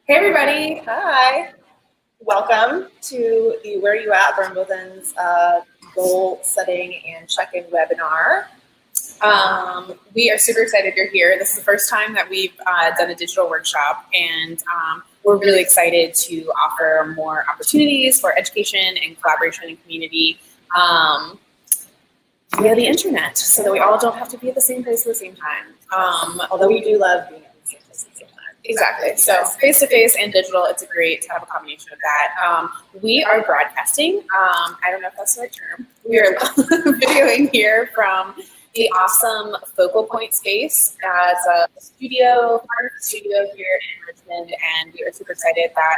Hey everybody, Hi. Welcome to the Where You At Wimbledon's goal setting and check-in webinar. we are super excited you're here. This is the first time that we've done a digital workshop, and we're really excited to offer more opportunities for education and collaboration and community via the internet, so that we all don't have to be at the same place at the same time. Although we do love being at the same place at the same time. Exactly. So face-to-face and digital, it's a great to have a combination of that. We are broadcasting. I don't know if that's the right term. We are videoing here from the awesome Focal Point space as a studio here in Richmond, and we are super excited that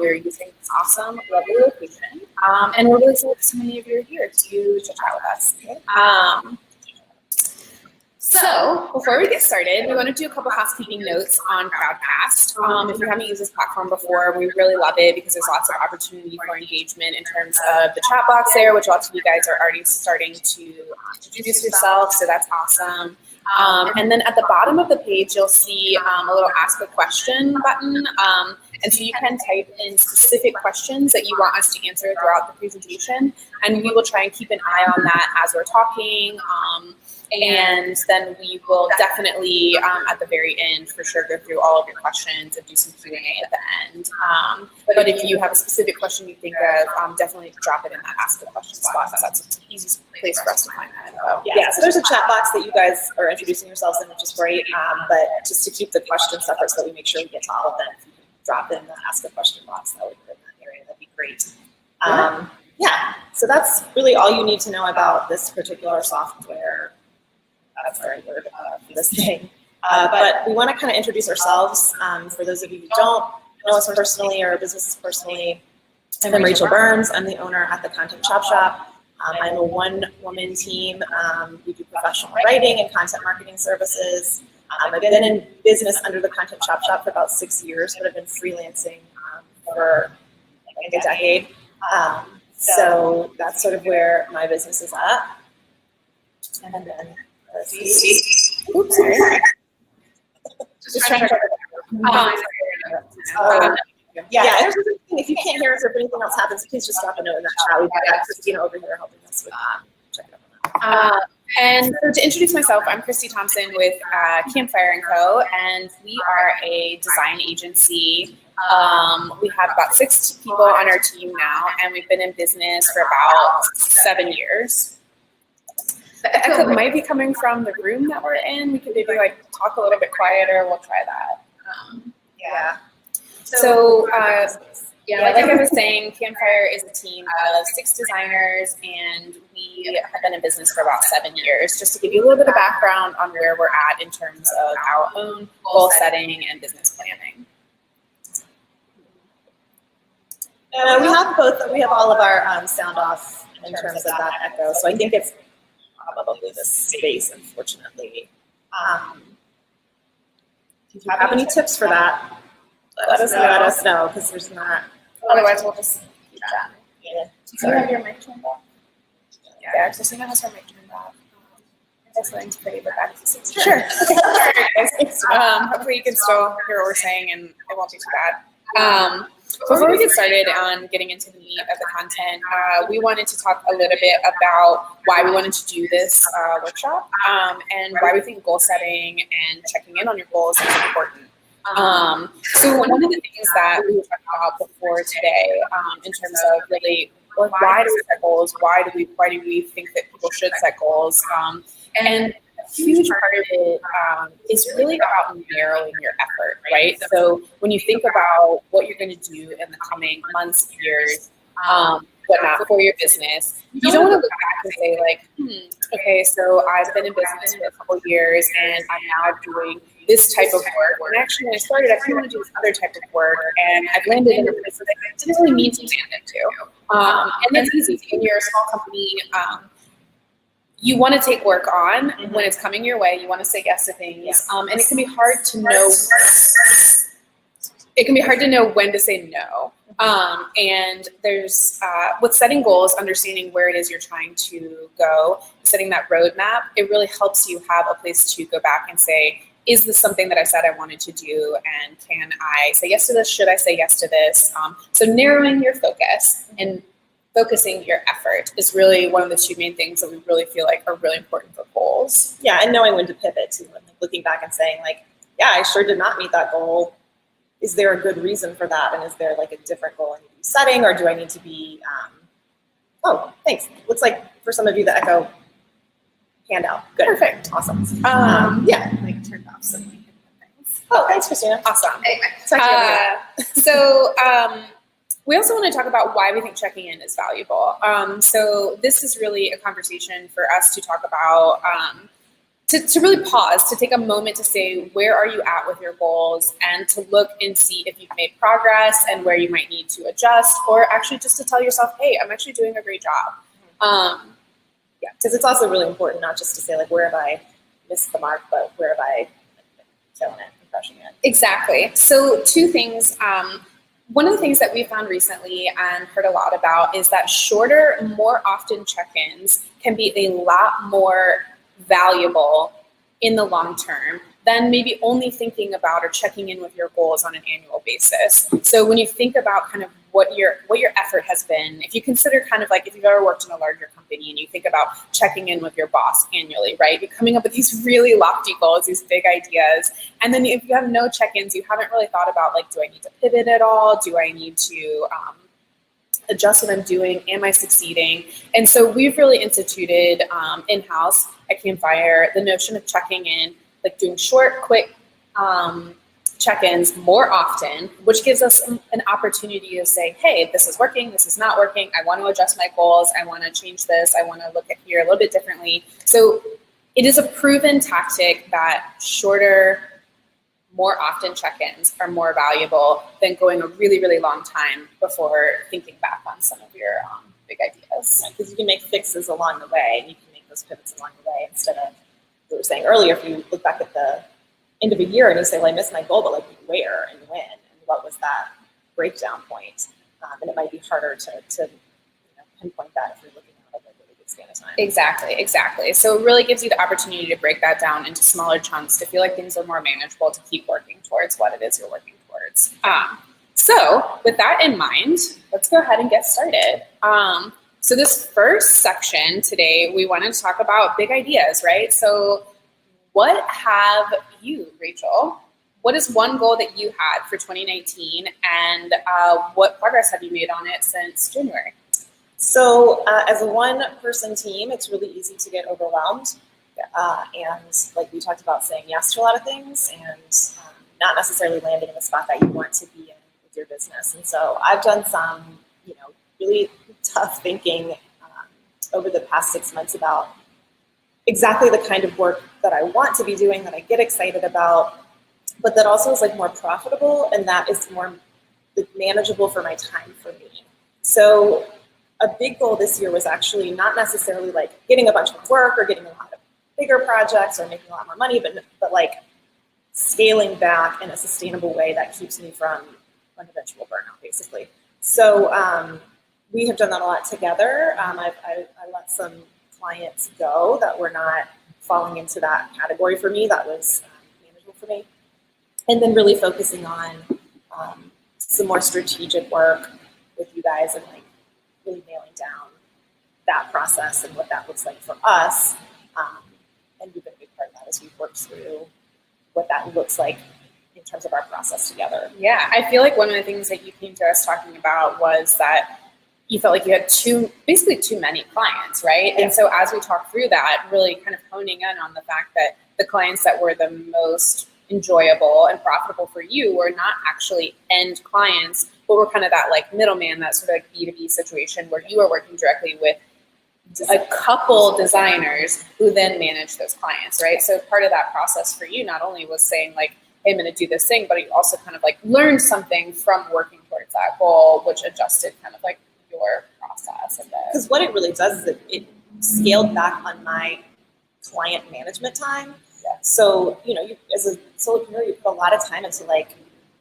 we're using this awesome, lovely location. And we're really excited that so many of you are here to chat with us. So before we get started, we want to do a couple housekeeping notes on Crowdcast. If you haven't used this platform before, we really love it because there's lots of opportunity for engagement in terms of the chat box there, which lots of you guys are already starting to introduce yourself, so that's awesome. And then at the bottom of the page, you'll see a little ask a question button. And so you can type in specific questions that you want us to answer throughout the presentation, and we will try and keep an eye on that as we're talking. And then we will definitely, at the very end, for sure, go through all of your questions and do some Q&A at the end. But if you have a specific question you think of, definitely drop it in that Ask a Question spot. That's the easiest place for us to find that info. Yeah, so there's a chat box that you guys are introducing yourselves in, which is great. But just to keep the questions separate so that we make sure we get to all of them, if you can drop in the Ask a Question box, that would be in that area. That'd be great. Yeah, so that's really all you need to know about this particular software. That's the right word for this thing. But we want to kind of introduce ourselves. For those of you who don't know us personally or businesses personally, I'm Rachel Burns. I'm the owner at the Content Chop Shop. I'm a one-woman team. We do professional writing and content marketing services. I've been in business under the Content Chop Shop for about 6 years, but I've been freelancing for like a decade. So that's sort of where my business is at. And then let's see. Oops, sorry. Just trying to yeah, there's a thing. If you can't hear us or if anything else happens, please just drop a note in that chat. We've got Christina over here helping us with checking up on that. And so to introduce myself, I'm Christy Thompson with Campfire & Co., and we are a design agency. We have about 6 people on our team now, and we've been in business for about 7 years. The echo might be coming from the room that we're in. We could maybe talk a little bit quieter. We'll try that. Yeah. So like I was saying, Campfire is a team of 6 designers, and we have been in business for about 7 years. Just to give you a little bit of background on where we're at in terms of our own goal setting and business planning. We have both. We have all of our sound off in terms of that echo. So I think it's probably the space, unfortunately. If you have any tips for that, let us know, because there's not. Otherwise, we'll just keep chatting. Yeah. Do you have your mic turned off? Yeah, Christina has her mic turned off. This line's pretty, but back to 60. Sure. Okay. All right, guys. Hopefully you can still hear what we're saying, and it won't be too bad. Before we get started on getting into the meat of the content, we wanted to talk a little bit about why we wanted to do this workshop, and why we think goal setting and checking in on your goals is important. So one of the things that we were talking about before today, in terms of really why do we set goals, why do we think that people should set goals, and a huge part of it is really about narrowing your effort, right? So when you think about what you're going to do in the coming months, years, whatnot for your business, you don't want to look back and say okay, so I've been in business for a couple of years and I'm now doing this type of work. And actually, when I started, I kind of want to do this other type of work, and I've landed in a place that I didn't really mean to land into. And it's easy when you're a small company. You want to take work on when it's coming your way. You want to say yes to things, and it can be hard to know. It can be hard to know when to say no. And there's with setting goals, understanding where it is you're trying to go, setting that roadmap. It really helps you have a place to go back and say, is this something that I said I wanted to do? And can I say yes to this? Should I say yes to this? So narrowing your focus and focusing your effort is really one of the two main things that we really feel like are really important for goals. Yeah, and knowing when to pivot too, and like looking back and saying like, yeah, I sure did not meet that goal. Is there a good reason for that? And is there like a different goal I need to be setting, or do I need to be, oh, thanks. Looks like for some of you the echo handout. Good. Perfect. Awesome. Yeah, like turned off some things. Oh, thanks, Christina. Awesome. Anyway, So we also want to talk about why we think checking in is valuable. So this is really a conversation for us to talk about, to really pause, to take a moment to say, where are you at with your goals, and to look and see if you've made progress and where you might need to adjust, or actually just to tell yourself, hey, I'm actually doing a great job. yeah, because it's also really important not just to say like, where have I missed the mark, but where have I killing it and crushing it. Exactly. So two things. One of the things that we found recently and heard a lot about is that shorter, more often check-ins can be a lot more valuable in the long term than maybe only thinking about or checking in with your goals on an annual basis. So when you think about kind of what your effort has been, if you consider kind of like if you've ever worked in a larger company and you think about checking in with your boss annually, right? You're coming up with these really lofty goals, these big ideas. And then if you have no check-ins, you haven't really thought about like, do I need to pivot at all? Do I need to adjust what I'm doing? Am I succeeding? And so we've really instituted in-house at Campfire the notion of checking in, like doing short, quick check-ins more often, which gives us an opportunity to say, hey, this is working, this is not working, I want to adjust my goals, I want to change this, I want to look at here a little bit differently. So it is a proven tactic that shorter, more often check-ins are more valuable than going a really, really long time before thinking back on some of your big ideas. Because you can make fixes along the way, and you can make those pivots along the way instead of, we were saying earlier, if you look back at the end of a year and you say, well, I missed my goal, but like where and when and what was that breakdown point? And it might be harder to pinpoint that if you're looking at like a really good span of time. Exactly. So it really gives you the opportunity to break that down into smaller chunks to feel like things are more manageable, to keep working towards what it is you're working towards. So with that in mind, let's go ahead and get started. So this first section today, we wanted to talk about big ideas, right? So what have you, Rachel, what is one goal that you had for 2019, and what progress have you made on it since January? So as a one-person team, it's really easy to get overwhelmed. And like we talked about, saying yes to a lot of things and not necessarily landing in the spot that you want to be in with your business. And so I've done some, really tough thinking over the past 6 months about exactly the kind of work that I want to be doing, that I get excited about, but that also is like more profitable and that is more manageable for my time for me. So a big goal this year was actually not necessarily like getting a bunch of work or getting a lot of bigger projects or making a lot more money, but like scaling back in a sustainable way that keeps me from an eventual burnout, basically. So we have done that a lot together. I let some clients go that were not falling into that category for me, that was manageable for me. And then really focusing on some more strategic work with you guys and like really nailing down that process and what that looks like for us. And you've been a big part of that as we've worked through what that looks like in terms of our process together. Yeah, I feel like one of the things that you came to us talking about was that you felt like you had basically too many clients, right? Yeah. And so as we talked through that, really kind of honing in on the fact that the clients that were the most enjoyable and profitable for you were not actually end clients, but were kind of that like middleman, that sort of like B2B situation where you are working directly with a couple designers who then manage those clients, right? So part of that process for you not only was saying like, hey, I'm going to do this thing, but you also kind of like learned something from working towards that goal, which adjusted kind of like your process. Because what it really does is it scaled back on my client management time. Yeah. So, you as a solopreneur, you put a lot of time into like,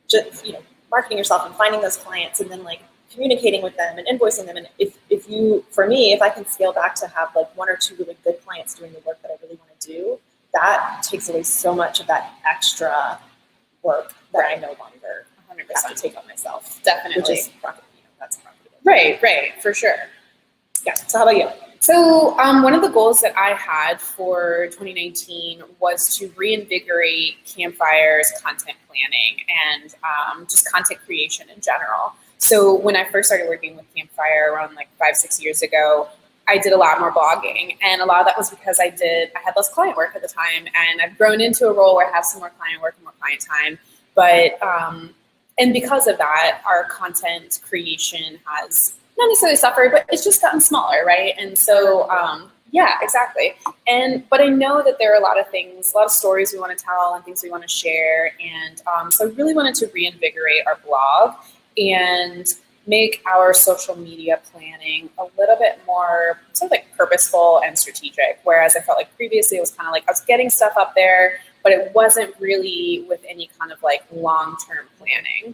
just, marketing yourself and finding those clients and then like communicating with them and invoicing them. And if you, for me, if I can scale back to have like one or two really good clients doing the work that I really want to do, that takes away so much of that extra work that I no longer 100% have to take on myself. Definitely. Which is, that's profitable. Right, for sure. Yeah. So how about you? So one of the goals that I had for 2019 was to reinvigorate Campfire's content planning and just content creation in general. So when I first started working with Campfire around like 5-6 years ago, I did a lot more blogging, and a lot of that was because I had less client work at the time, and I've grown into a role where I have some more client work and more client time. But and because of that, our content creation has not necessarily suffered, but it's just gotten smaller, right? And so, yeah, exactly. But I know that there are a lot of things, a lot of stories we want to tell and things we want to share. And so I really wanted to reinvigorate our blog and make our social media planning a little bit more sort of like purposeful and strategic. Whereas I felt like previously it was kind of like I was getting stuff up there, but it wasn't really with any kind of like long-term planning.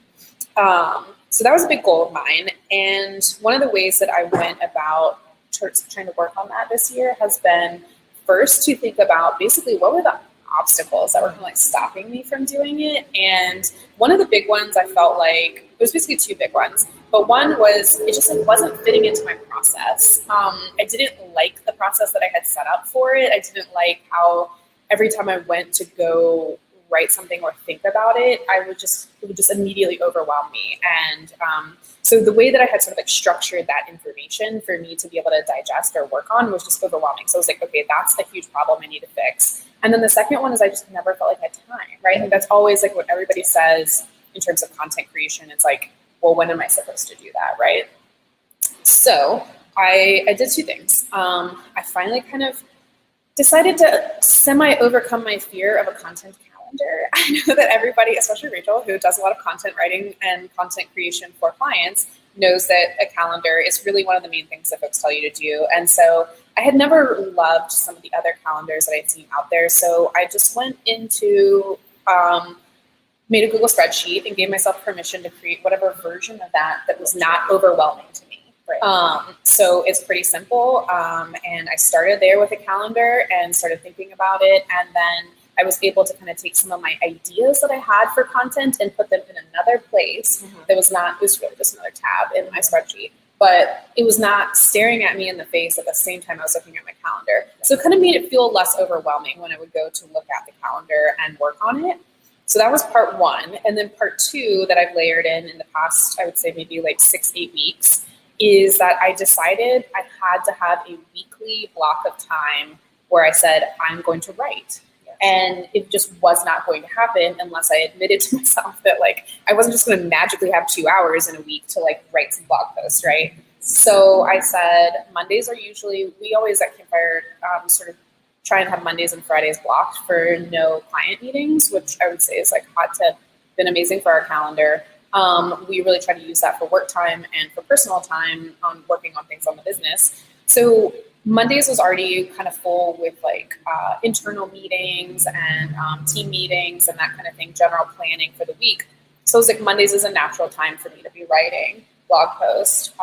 So that was a big goal of mine. And one of the ways that I went about trying to work on that this year has been first to think about basically what were the obstacles that were kind of like stopping me from doing it. And one of the big ones I felt like, it was basically two big ones, but one was it just like wasn't fitting into my process. I didn't like the process that I had set up for it. I didn't like how every time I went to go write something or think about it, it would just immediately overwhelm me. And so the way that I had sort of like structured that information for me to be able to digest or work on was just overwhelming. So I was like, okay, that's a huge problem I need to fix. And then the second one is I just never felt like I had time, right? Like that's always like what everybody says in terms of content creation. It's like, well, when am I supposed to do that, right? So I did two things. I finally kind of decided to semi-overcome my fear of a content calendar. I know that everybody, especially Rachel, who does a lot of content writing and content creation for clients, knows that a calendar is really one of the main things that folks tell you to do. And so I had never loved some of the other calendars that I'd seen out there. So I just went into, made a Google spreadsheet and gave myself permission to create whatever version of that was not overwhelming to me. Right. So it's pretty simple. And I started there with a calendar and started thinking about it. And then I was able to kind of take some of my ideas that I had for content and put them in another place. That was not, it was really just another tab in my spreadsheet, but it was not staring at me in the face at the same time I was looking at my calendar. So it kind of made it feel less overwhelming when I would go to look at the calendar and work on it. So that was part one. And then part two that I've layered in the past, I would say maybe like 6-8 weeks, is that I decided I had to have a weekly block of time where I said, I'm going to write. And it just was not going to happen unless I admitted to myself that like I wasn't just going to magically have 2 hours in a week to like write some blog posts, right? So I said Mondays are usually, we always at Campfire sort of try and have Mondays and Fridays blocked for no client meetings, which I would say is like been amazing for our calendar. We really try to use that for work time and for personal time on working on things on the business. So Mondays was already kind of full with like internal meetings and team meetings and that kind of thing, general planning for the week. So it was like Mondays is a natural time for me to be writing blog posts.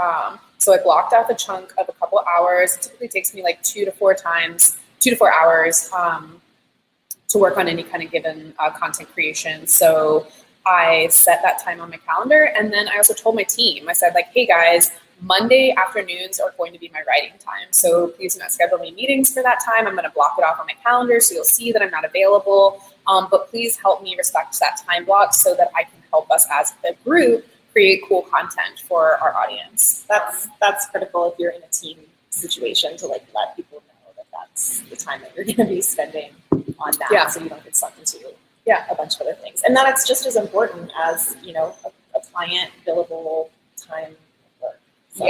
So I blocked out the chunk of a couple hours. It typically takes me like 2 to 4 hours to work on any kind of given content creation. So I set that time on my calendar. And then I also told my team, I said like, hey guys, Monday afternoons are going to be my writing time. So please do not schedule me meetings for that time. I'm going to block it off on my calendar so you'll see that I'm not available. But please help me respect that time block so that I can help us as a group create cool content for our audience. That's critical if you're in a team situation to like let people know that that's the time that you're going to be spending on that, so you don't get sucked into a bunch of other things. And that it's just as important as, you know, a client billable time work. So,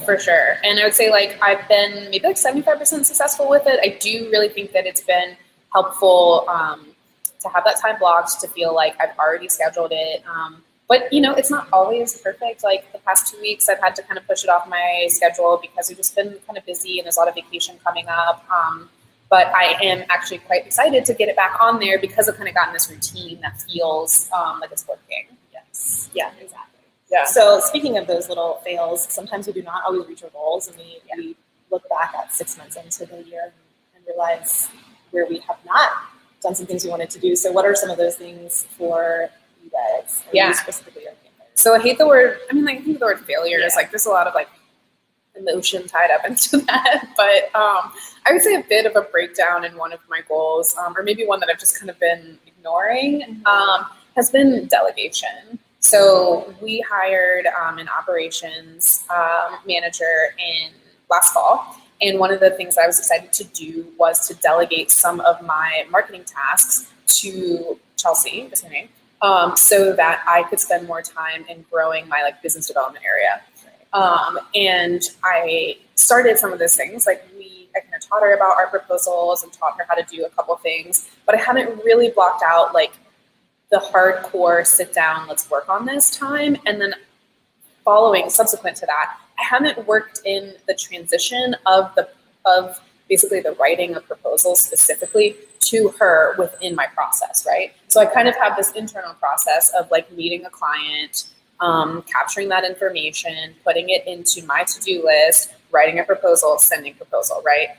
for sure. And I would say like I've been maybe like 75% successful with it. I do really think that it's been helpful to have that time blocked, to feel like I've already scheduled it. But, you know, it's not always perfect. Like the past 2 weeks, I've had to kind of push it off my schedule because we've just been kind of busy and there's a lot of vacation coming up. But I am actually quite excited to get it back on there because I've kind of gotten this routine that feels like it's working. Yes. Yeah, exactly. Yeah. So speaking of those little fails, sometimes we do not always reach our goals, and we look back at 6 months into the year and realize where we have not done some things we wanted to do. So what are some of those things for you guys? Or Yeah. you specifically are campers? So I hate the word, I think the word failure is like, there's a lot of like emotion tied up into that. But I would say a bit of a breakdown in one of my goals, or maybe one that I've just kind of been ignoring, has been delegation. So we hired an operations manager in last fall. And one of the things I was excited to do was to delegate some of my marketing tasks to Chelsea, is her name, so that I could spend more time in growing my like business development area. And I started some of those things. Like I kind of taught her about our proposals and taught her how to do a couple things, but I haven't really blocked out like the hardcore sit down, let's work on this time. And then subsequent to that, I haven't worked in the transition of basically the writing of proposals specifically to her within my process, right? So I kind of have this internal process of like meeting a client, capturing that information, putting it into my to-do list, writing a proposal, sending proposal, right?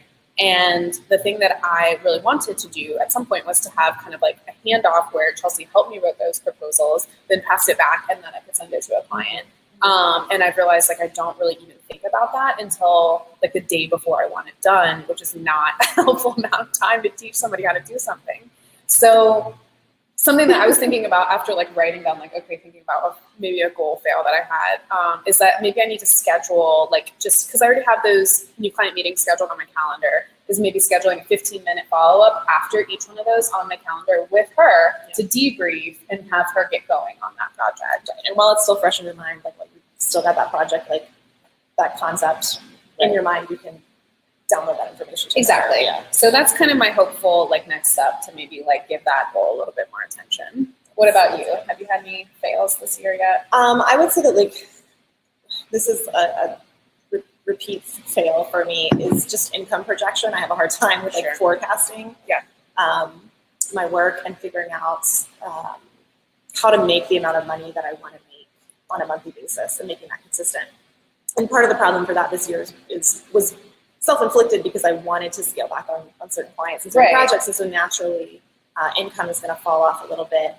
And the thing that I really wanted to do at some point was to have kind of like a handoff where Chelsea helped me write those proposals, then passed it back, and then I could send it to a client. And I've realized like I don't really even think about that until like the day before I want it done, which is not a helpful amount of time to teach somebody how to do something. So something that I was thinking about after like writing down like, okay, thinking about maybe a goal fail that I had, is that maybe I need to schedule like, just because I already have those new client meetings scheduled on my calendar, is maybe scheduling a 15-minute follow-up after each one of those on my calendar with her to debrief and have her get going on that project. And while it's still fresh in your mind, like you still got that project, like that concept in your mind, you can download that information. Exactly. Yeah. So that's kind of my hopeful like next step to maybe like give that goal a little bit more attention. What about you? Have you had any fails this year yet? I would say that like this is a repeat fail for me is just income projection. I have a hard time with like forecasting my work and figuring out how to make the amount of money that I want to make on a monthly basis and making that consistent. And part of the problem for that this year was self-inflicted because I wanted to scale back on certain clients and certain projects. And so naturally income is going to fall off a little bit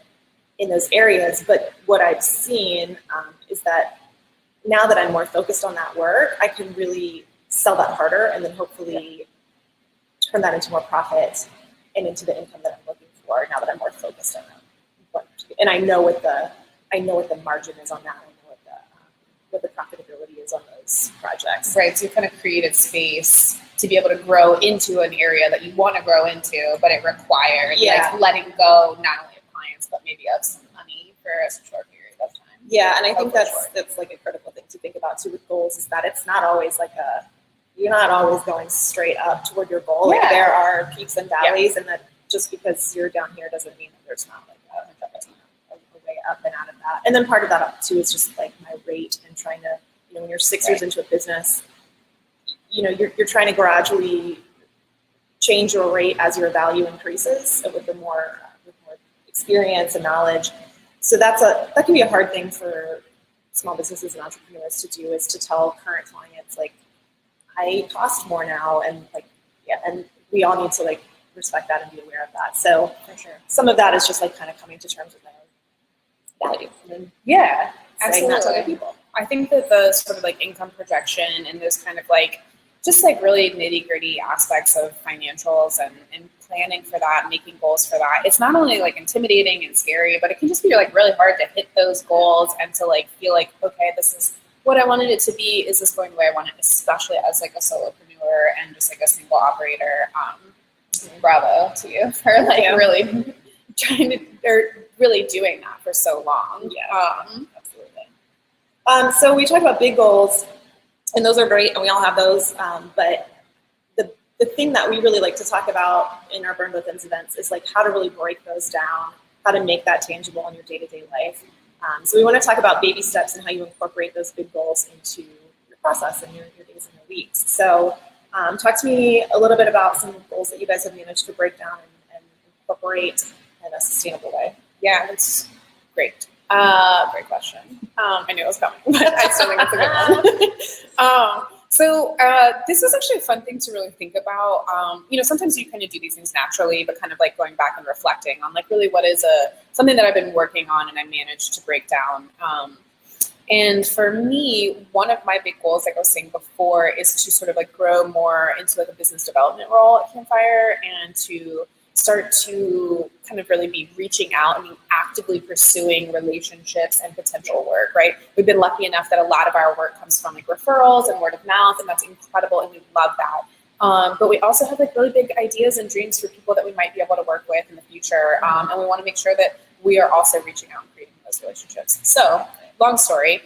in those areas. But what I've seen is that now that I'm more focused on that work, I can really sell that harder and then hopefully turn that into more profit and into the income that I'm looking for now that I'm more focused on that. And I know what the margin is on that. I know what the profitability is on those projects. Right. So you kind of created space to be able to grow into an area that you want to grow into, but it required like letting go not only of clients, but maybe of some money for a short period of time. Yeah, and I think that's like a critical thing to think about too with goals is that it's not always like you're not always going straight up toward your goal. Like there are peaks and valleys, and that just because you're down here doesn't mean that there's not like a way up and out of that. And then part of that up too is just like my rate and trying to, when you're 6 years into a business, you're trying to gradually change your rate as your value increases with more experience and knowledge. So that can be a hard thing for small businesses and entrepreneurs to do, is to tell current clients, like, I cost more now, and and we all need to like respect that and be aware of that. So for sure, some of that is just like kind of coming to terms with my own value. And then saying that to other people. I think that the sort of like income projection and those kind of like just like really nitty gritty aspects of financials and planning for that, making goals for that. It's not only like intimidating and scary, but it can just be like really hard to hit those goals and to like feel like, okay, this is what I wanted it to be. Is this going the way I want it, especially as like a solopreneur and just like a single operator? Bravo to you for like really trying to, or really doing that for so long. Yeah, absolutely. So we talked about big goals, and those are great, and we all have those. But the thing that we really like to talk about in our Burn With Ends events is like how to really break those down, how to make that tangible in your day-to-day life. So we want to talk about baby steps and how you incorporate those big goals into your process and your days and your weeks. So talk to me a little bit about some goals that you guys have managed to break down and incorporate in a sustainable way. Yeah, that's great. Great question. I knew it was coming, but I still think it's a good one. So this is actually a fun thing to really think about. Sometimes you kind of do these things naturally, but kind of like going back and reflecting on like really what is something that I've been working on and I managed to break down. And for me, one of my big goals, like I was saying before, is to sort of like grow more into like a business development role at Campfire and to start to kind of really be reaching out and actively pursuing relationships and potential work, right? We've been lucky enough that a lot of our work comes from like referrals and word of mouth, and that's incredible, and we love that. But we also have like really big ideas and dreams for people that we might be able to work with in the future, and we want to make sure that we are also reaching out and creating those relationships. So, long story,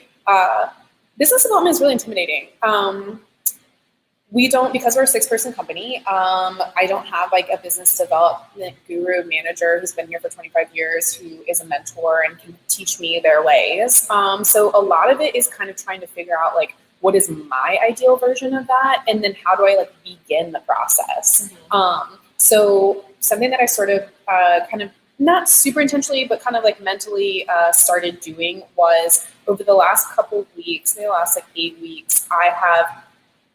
business development is really intimidating. Because we're a 6-person company, I don't have like a business development guru manager who's been here for 25 years who is a mentor and can teach me their ways. So a lot of it is kind of trying to figure out like, what is my ideal version of that? And then how do I like begin the process? So something that I sort of kind of not super intentionally, but kind of like mentally started doing was over the last couple of weeks, maybe the last like 8 weeks, I have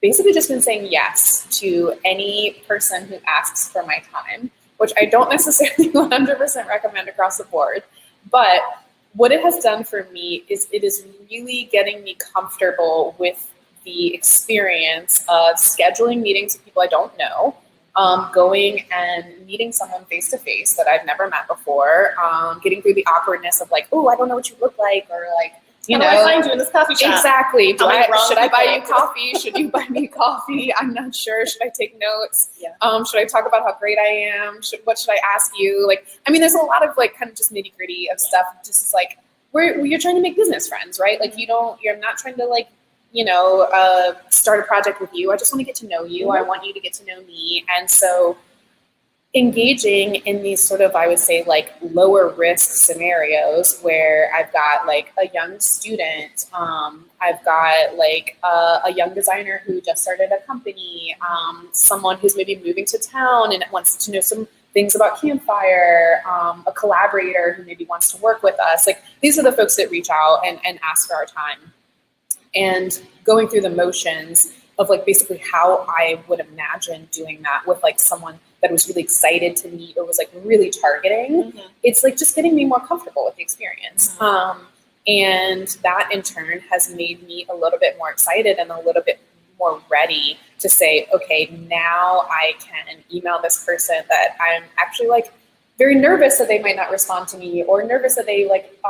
basically just been saying yes to any person who asks for my time, which I don't necessarily 100% recommend across the board. But what it has done for me is it is really getting me comfortable with the experience of scheduling meetings with people I don't know, going and meeting someone face to face that I've never met before, getting through the awkwardness of like, oh, I don't know what you look like, or like, How do I find you in this coffee shop? Exactly. Should I buy you people? coffee? Should you buy me coffee? I'm not sure. Should I take notes? Yeah. Should I talk about how great I am? What should I ask you? Like, I mean, there's a lot of like kind of just nitty gritty of stuff. Just like you're trying to make business friends, right? Like you're not trying to like, start a project with you. I just want to get to know you. I want you to get to know me. And so engaging in these sort of, I would say, like lower risk scenarios where I've got like a young student, I've got like a young designer who just started a company, someone who's maybe moving to town and wants to know some things about Campfire, a collaborator who maybe wants to work with us. Like these are the folks that reach out and ask for our time. And going through the motions of like basically how I would imagine doing that with like someone that was really excited to meet or was like really targeting, it's like just getting me more comfortable with the experience. And that in turn has made me a little bit more excited and a little bit more ready to say, okay, now I can email this person that I'm actually like very nervous that they might not respond to me, or nervous that they like,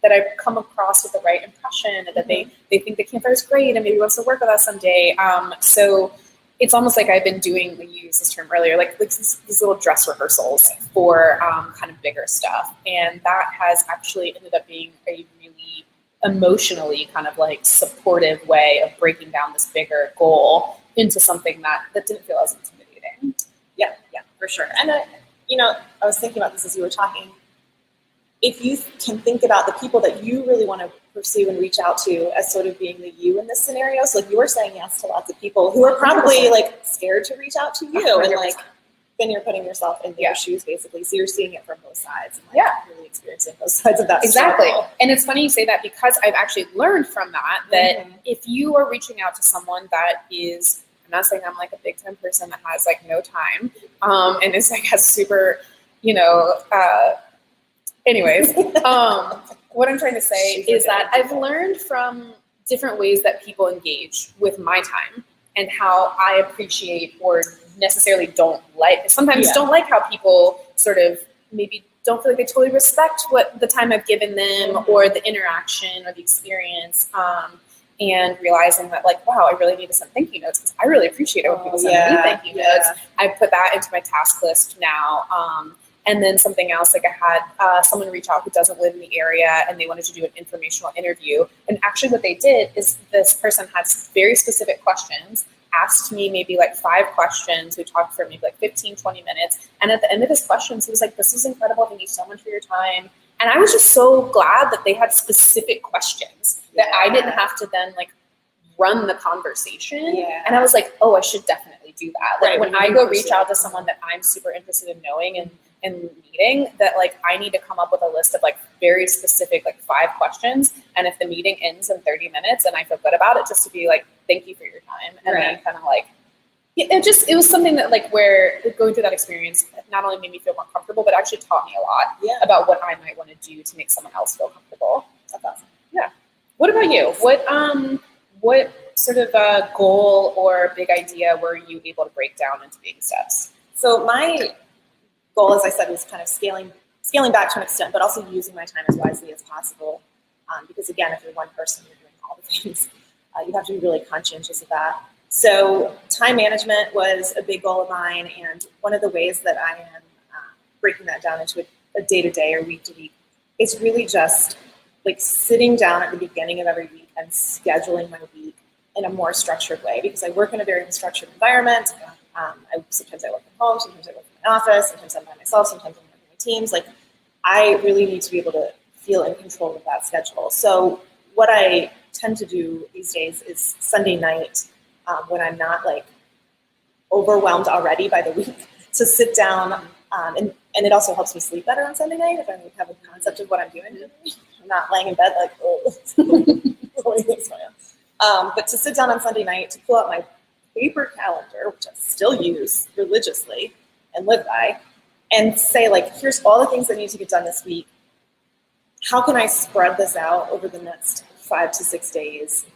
that I've come across with the right impression, and that they think the Campfire is great and maybe wants to work with us someday. So it's almost like I've been doing, you used this term earlier, like these little dress rehearsals for kind of bigger stuff. And that has actually ended up being a really emotionally kind of like supportive way of breaking down this bigger goal into something that didn't feel as intimidating. Yeah, for sure. And I was thinking about this as you were talking. If you can think about the people that you really want to pursue and reach out to as sort of being the you in this scenario, so like you were saying yes to lots of people who are probably 100%. Like scared to reach out to you, 100%. And like then you're putting yourself in their shoes basically, so you're seeing it from both sides and like really experiencing both sides of that exactly struggle. And it's funny you say that, because I've actually learned from that if you are reaching out to someone that is, I'm not saying I'm like a big time person that has like no time and is like has super anyways, what I'm trying to say is that I've learned from different ways that people engage with my time and how I appreciate or necessarily don't like how people sort of maybe don't feel like they totally respect what the time I've given them or the interaction or the experience. And realizing that like, wow, I really need to send thank you notes, because I really appreciate it when people send me thank you notes. I put that into my task list now. And then something else, like I had someone reach out who doesn't live in the area and they wanted to do an informational interview. And actually what they did is this person had very specific questions, asked me maybe like 5 questions. We talked for maybe like 15, 20 minutes. And at the end of his questions, he was like, this is incredible. Thank you so much for your time. And I was just so glad that they had specific questions that I didn't have to then like run the conversation. And I was like, oh, I should definitely do that. Like when I go reach out to someone that I'm super interested in knowing and in meeting that like I need to come up with a list of like very specific like 5 questions, and if the meeting ends in 30 minutes and I feel good about it, just to be like, thank you for your time, and then kind of like it was something that like where going through that experience not only made me feel more comfortable, but actually taught me a lot about what I might want to do to make someone else feel comfortable. That's awesome. Yeah. What about you? What sort of goal or big idea were you able to break down into baby steps? So my goal, as I said, was kind of scaling back to an extent, but also using my time as wisely as possible. Because again, if you're one person, you're doing all the things. You have to be really conscientious of that. So time management was a big goal of mine, and one of the ways that I am breaking that down into a day-to-day or week-to-week is really just like sitting down at the beginning of every week and scheduling my week in a more structured way, because I work in a very unstructured environment. Sometimes I work from home, sometimes I work in an office, sometimes I'm by myself, sometimes I'm working with teams. Like, I really need to be able to feel in control of that schedule. So what I tend to do these days is Sunday night, when I'm not like overwhelmed already by the week, to sit down, and it also helps me sleep better on Sunday night if I have a concept of what I'm doing. I'm not laying in bed like, oh, but to sit down on Sunday night, to pull out my paper calendar, which I still use religiously and live by, and say like, here's all the things that need to get done this week. How can I spread this out over the next 5 to 6 days?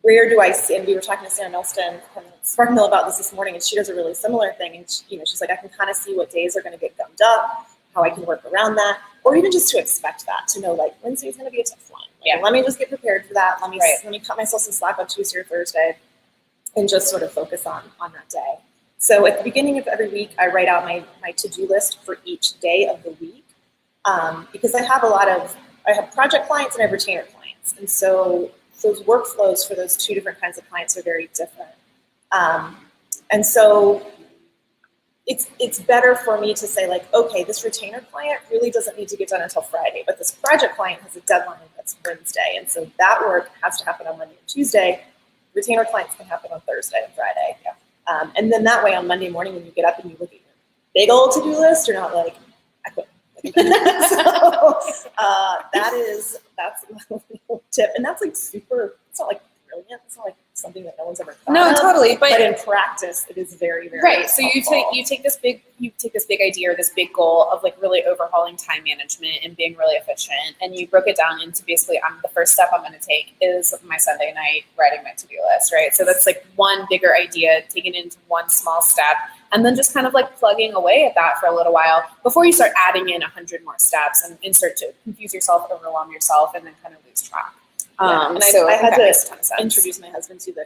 Where do I see, and we were talking to Sarah Milston from Spark Mill about this morning, and she does a really similar thing. And she's like, I can kind of see what days are going to get gummed up, how I can work around that, or even just to expect that, to know like Wednesday's going to be a tough one. Like, let me just get prepared for that. Let me cut myself some slack on Tuesday or Thursday, and just sort of focus on that day. So at the beginning of every week, I write out my to-do list for each day of the week, because I have project clients and I have retainer clients, and so those workflows for those 2 different kinds of clients are very different. And so it's better for me to say like, okay, this retainer client really doesn't need to get done until Friday, but this project client has a deadline that's Wednesday. And so that work has to happen on Monday and Tuesday. Retainer clients can happen on Thursday and Friday. And then that way on Monday morning, when you get up and you look at your big old to-do list, you're not like, I quit. So that's my little tip. And that's like super, it's not like brilliant. It's not like something that no one's ever thought of. Totally. But in practice, it is very, very right. So helpful. you take this big idea or this big goal of like really overhauling time management and being really efficient, and you broke it down into basically, the first step I'm going to take is my Sunday night writing my to-do list, right? So that's like one bigger idea, taking it into one small step, and then just kind of like plugging away at that for a little while before you start adding in 100 more steps and start to confuse yourself, overwhelm yourself, and then kind of lose track. And I had to introduce my husband to the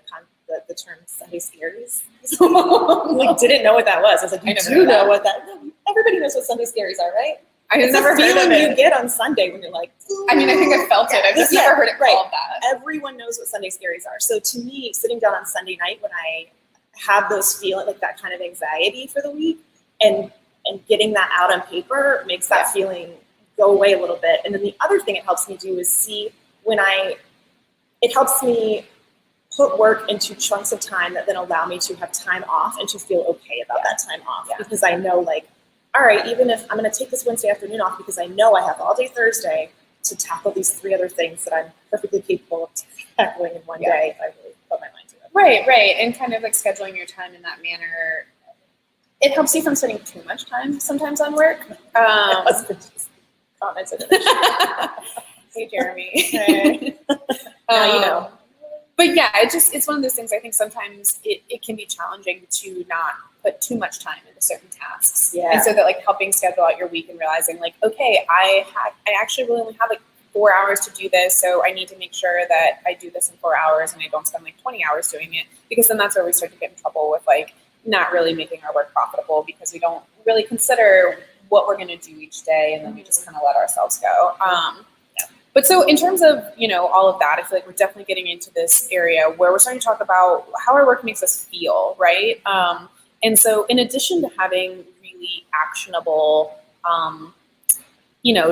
term Sunday scaries. Like, didn't know what that was. I was like, you do know what that. Everybody knows what Sunday scaries are, right? I've never heard of it. Feeling you get on Sunday when you're like. I mean, I think I felt it. I've just never heard it called that. Everyone knows what Sunday scaries are. So to me, sitting down on Sunday night when I have those feeling like that kind of anxiety for the week, and getting that out on paper makes that feeling go away a little bit. And then the other thing it helps me do is see it helps me put work into chunks of time that then allow me to have time off and to feel okay about that time off. Because I know like, all right, even if I'm going to take this Wednesday afternoon off because I know I have all day Thursday to tackle these 3 other things that I'm perfectly capable of tackling in one day if I really put my mind to it. Right. And kind of like scheduling your time in that manner. It helps you from spending too much time sometimes on work. Commented. Hey, Jeremy. Hey. Now you know. But yeah, it's one of those things. I think sometimes it can be challenging to not put too much time into certain tasks. Yeah. And so that like helping schedule out your week and realizing like, okay, I actually really only have like 4 hours to do this, so I need to make sure that I do this in 4 hours and I don't spend like 20 hours doing it, because then that's where we start to get in trouble with like not really making our work profitable because we don't really consider what we're going to do each day, and then we just kind of let ourselves go. But so in terms of, all of that, I feel like we're definitely getting into this area where we're starting to talk about how our work makes us feel, right? And so in addition to having really actionable,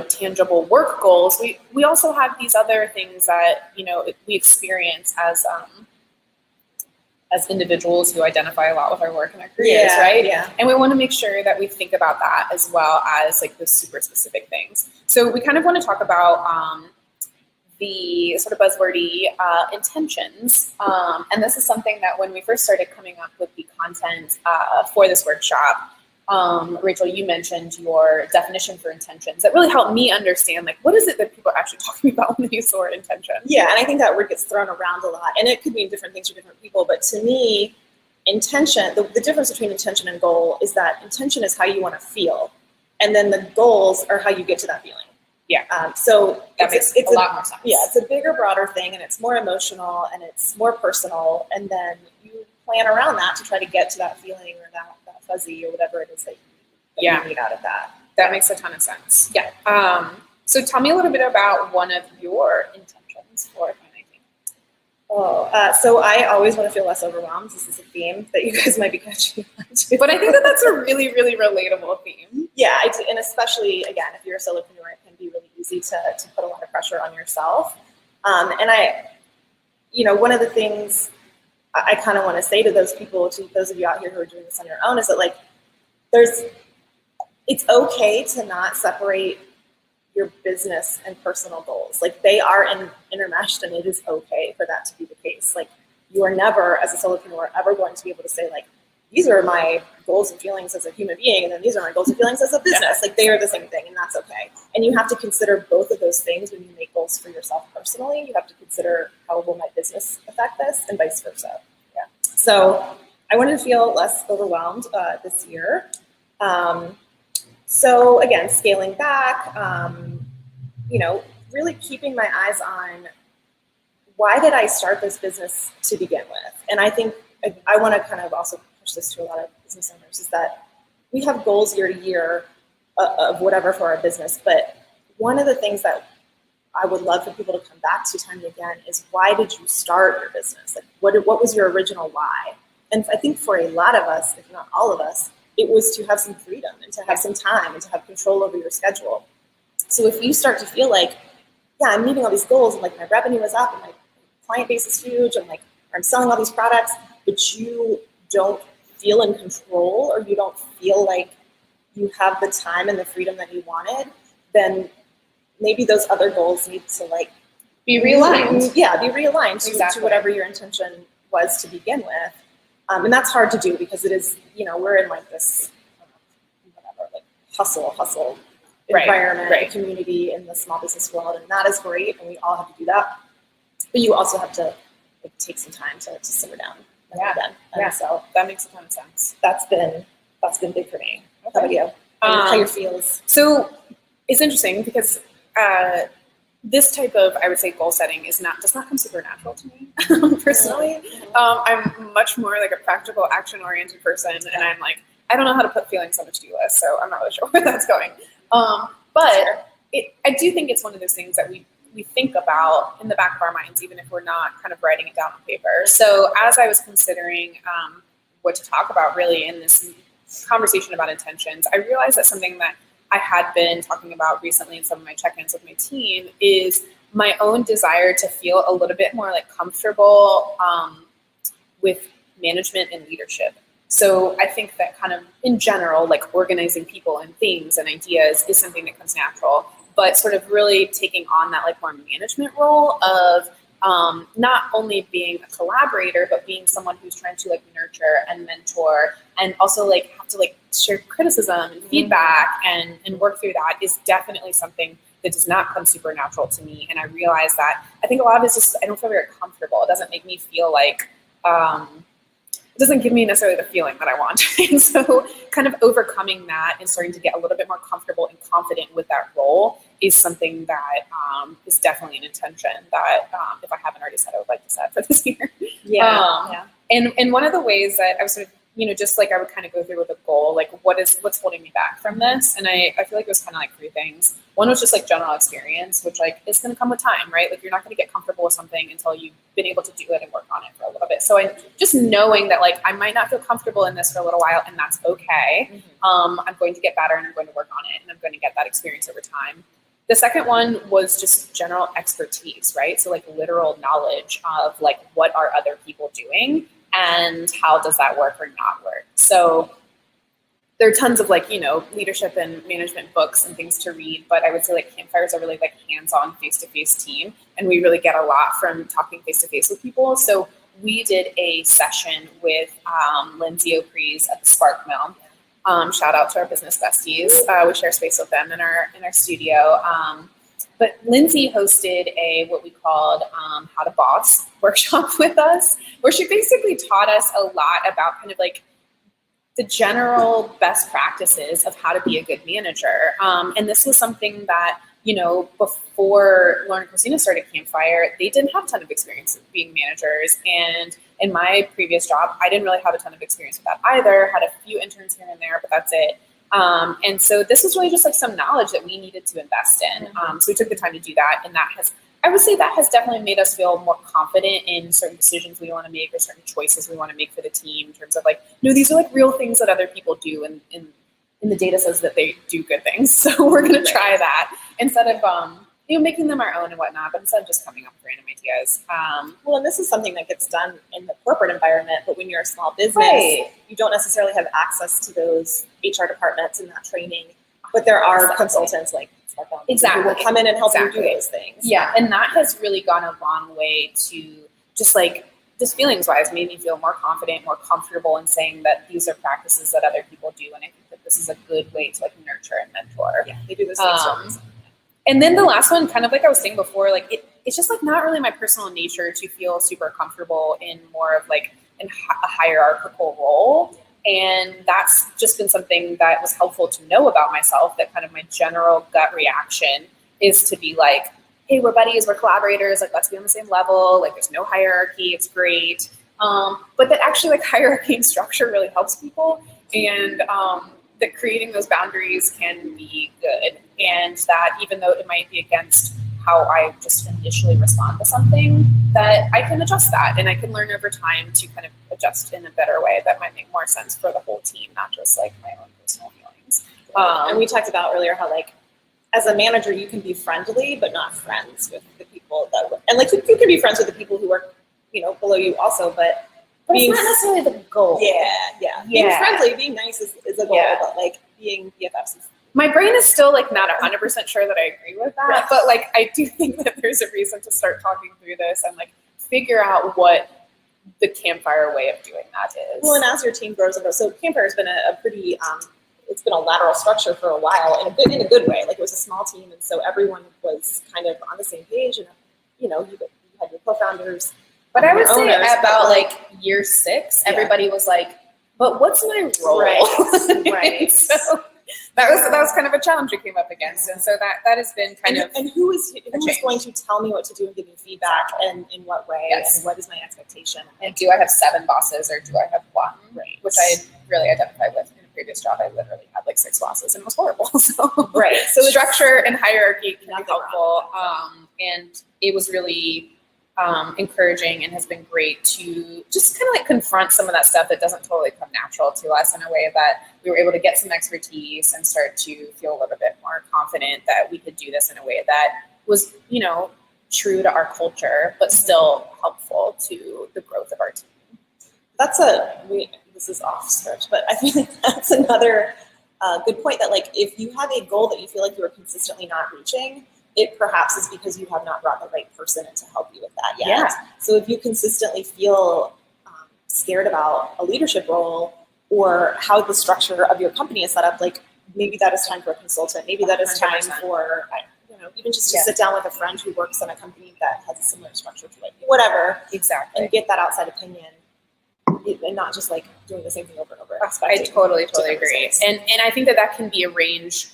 tangible work goals, we also have these other things that, we experience as as individuals who identify a lot with our work and our careers, right? Yeah. And we want to make sure that we think about that as well as like the super specific things. So we kind of want to talk about the sort of buzzwordy intentions. And this is something that when we first started coming up with the content for this workshop, Rachel, you mentioned your definition for intentions. That really helped me understand, like, what is it that people are actually talking about when they use the word intention? Yeah, and I think that word gets thrown around a lot, and it could mean different things for different people. But to me, intention, the difference between intention and goal is that intention is how you want to feel, and then the goals are how you get to that feeling. Yeah. So that makes a lot more sense. Yeah, it's a bigger, broader thing, and it's more emotional, and it's more personal, and then you plan around that to try to get to that feeling or that fuzzy or whatever it is that you need out of that. That makes a ton of sense. Yeah. So tell me a little bit about one of your intentions for filmmaking. So I always want to feel less overwhelmed. This is a theme that you guys might be catching on to. But I think that that's a really, really relatable theme. Yeah, and especially, again, if you're a solopreneur, it can be really easy to put a lot of pressure on yourself. And one of the things I kind of want to say to those people, to those of you out here who are doing this on your own, is that, like, it's okay to not separate your business and personal goals. Like, they are intermeshed, and it is okay for that to be the case. Like, you are never, as a solopreneur, ever going to be able to say, like, these are my goals and feelings as a human being, and then these are my goals and feelings as a business. Like, they are the same thing, and that's okay. And you have to consider both of those things when you make goals for yourself personally. You have to consider, how will my business affect this, and vice versa. Yeah. So I wanted to feel less overwhelmed this year. So again, scaling back, really keeping my eyes on, why did I start this business to begin with? And I think I want to kind of also push this to a lot of business owners, is that we have goals year to year of whatever for our business. But one of the things that I would love for people to come back to time and again is, why did you start your business? Like, what was your original why? And I think for a lot of us, if not all of us, it was to have some freedom and to have some time and to have control over your schedule. So if you start to feel like, yeah, I'm meeting all these goals, and like my revenue is up and my client base is huge, and like I'm selling all these products, but you don't feel in control, or you don't feel like you have the time and the freedom that you wanted, then maybe those other goals need to, like, be realigned. Yeah, be realigned Exactly. to whatever your intention was to begin with. And that's hard to do, because it is, we're in like this, hustle environment, community in the small business world, and that is great, and we all have to do that. But you also have to, like, take some time to simmer down. So that makes a ton of sense. That's been big for me. Okay. How about you? How your feels? So it's interesting, because this type of, I would say, goal setting does not come super natural to me personally. I'm much more like a practical, action-oriented person, and I'm like, I don't know how to put feelings on a to-do list, so I'm not really sure where that's going. But I do think it's one of those things that we think about in the back of our minds, even if we're not kind of writing it down on paper. So as I was considering what to talk about really in this conversation about intentions, I realized that something that I had been talking about recently in some of my check-ins with my team is my own desire to feel a little bit more, like, comfortable with management and leadership. So I think that kind of in general, like, organizing people and things and ideas is something that comes natural, but sort of really taking on that, like, more management role of not only being a collaborator, but being someone who's trying to, like, nurture and mentor, and also, like, have to, like, share criticism and feedback and work through that is definitely something that does not come super natural to me. And I realize that I think a lot of it is just, I don't feel very comfortable. It doesn't make me feel like, it doesn't give me necessarily the feeling that I want. And so kind of overcoming that and starting to get a little bit more comfortable and confident with that role is something that is definitely an intention that if I haven't already said, I would like to set for this year. Yeah. And one of the ways that I was sort of, just like I would kind of go through with a goal, like what's holding me back from this? And I feel like it was kind of like three things. One was just like general experience, which like it's going to come with time, right? Like you're not going to get comfortable with something until you've been able to do it and work on it for a little bit. So I just knowing that like I might not feel comfortable in this for a little while, and that's okay. I'm going to get better and I'm going to work on it and I'm going to get that experience over time. The second one was just general expertise, right? So like literal knowledge of like what are other people doing and how does that work or not work. So there are tons of leadership and management books and things to read, but I would say Campfire is a really hands-on face-to-face team, and we really get a lot from talking face-to-face with people. So we did a session with Lindsay O'Prees at the Spark Mill. Shout out to our business besties. We share space with them in our studio. But Lindsay hosted what we called How to Boss workshop with us, where she basically taught us a lot about kind of the general best practices of how to be a good manager. And this was something that, before Lauren and Christina started Campfire, they didn't have a ton of experience being managers. And in my previous job, I didn't really have a ton of experience with that either. Had a few interns here and there, but that's it. And so this was really just some knowledge that we needed to invest in. So we took the time to do that. And I would say that has definitely made us feel more confident in certain decisions we want to make or certain choices we want to make for the team in terms of these are real things that other people do. And the data says that they do good things. So we're going to try that instead of, making them our own and whatnot, but instead of just coming up with random ideas. Well, and this is something that gets done in the corporate environment, but when you're a small business, right, you don't necessarily have access to those HR departments and that training, but there are consultants exactly who will come in and help you do those things. Yeah, and that has really gone a long way to just feelings-wise, made me feel more confident, more comfortable in saying that these are practices that other people do, and I think that this is a good way to nurture and mentor. Yeah, they do the same stuff. And then the last one, kind of like I was saying before, it's just not really my personal nature to feel super comfortable in more of a hierarchical role. And that's just been something that was helpful to know about myself, that kind of my general gut reaction is to be hey, we're buddies, we're collaborators, let's be on the same level, there's no hierarchy, it's great. But that actually hierarchy and structure really helps people, and that creating those boundaries can be good. And that even though it might be against how I just initially respond to something, that I can adjust that, and I can learn over time to kind of adjust in a better way that might make more sense for the whole team, not just my own personal feelings. And we talked about earlier how as a manager, you can be friendly, but not friends with the people you can be friends with the people who work, below you also, but it's not necessarily the goal. Yeah. Being friendly, being nice is a goal, but being BFFs is. My brain is still not 100% sure that I agree with that, right. But I do think that there's a reason to start talking through this and figure out what the Campfire way of doing that is. Well, and as your team grows, so Campfire has been a pretty, it's been a lateral structure for a while in a good way. It was a small team, and so everyone was kind of on the same page, and you had your co-founders. But I would say about year 6, everybody was but what's my role? Right. So that was kind of a challenge we came up against, and so that has been kind of. And who is going to tell me what to do and give me feedback, and in what way, and what is my expectation? And do I have 7 bosses or do I have 1? Right. Which I really identified with in a previous job. I literally had 6 bosses, and it was horrible. So right. So structure and hierarchy can be helpful, and it was really. Encouraging, and has been great to just kind of confront some of that stuff that doesn't totally come natural to us, in a way that we were able to get some expertise and start to feel a little bit more confident that we could do this in a way that was, true to our culture, but still helpful to the growth of our team. This is off script, but I feel that's another good point, that if you have a goal that you feel you are consistently not reaching, it perhaps is because you have not brought the right person in to help you with that yet. Yeah. So if you consistently feel scared about a leadership role or how the structure of your company is set up, maybe that is time for a consultant. Maybe that is time 100%. For, even just to sit down with a friend who works in a company that has a similar structure to whatever. Exactly. And get that outside opinion, and not just doing the same thing over and over. I totally agree. And I think that can be a range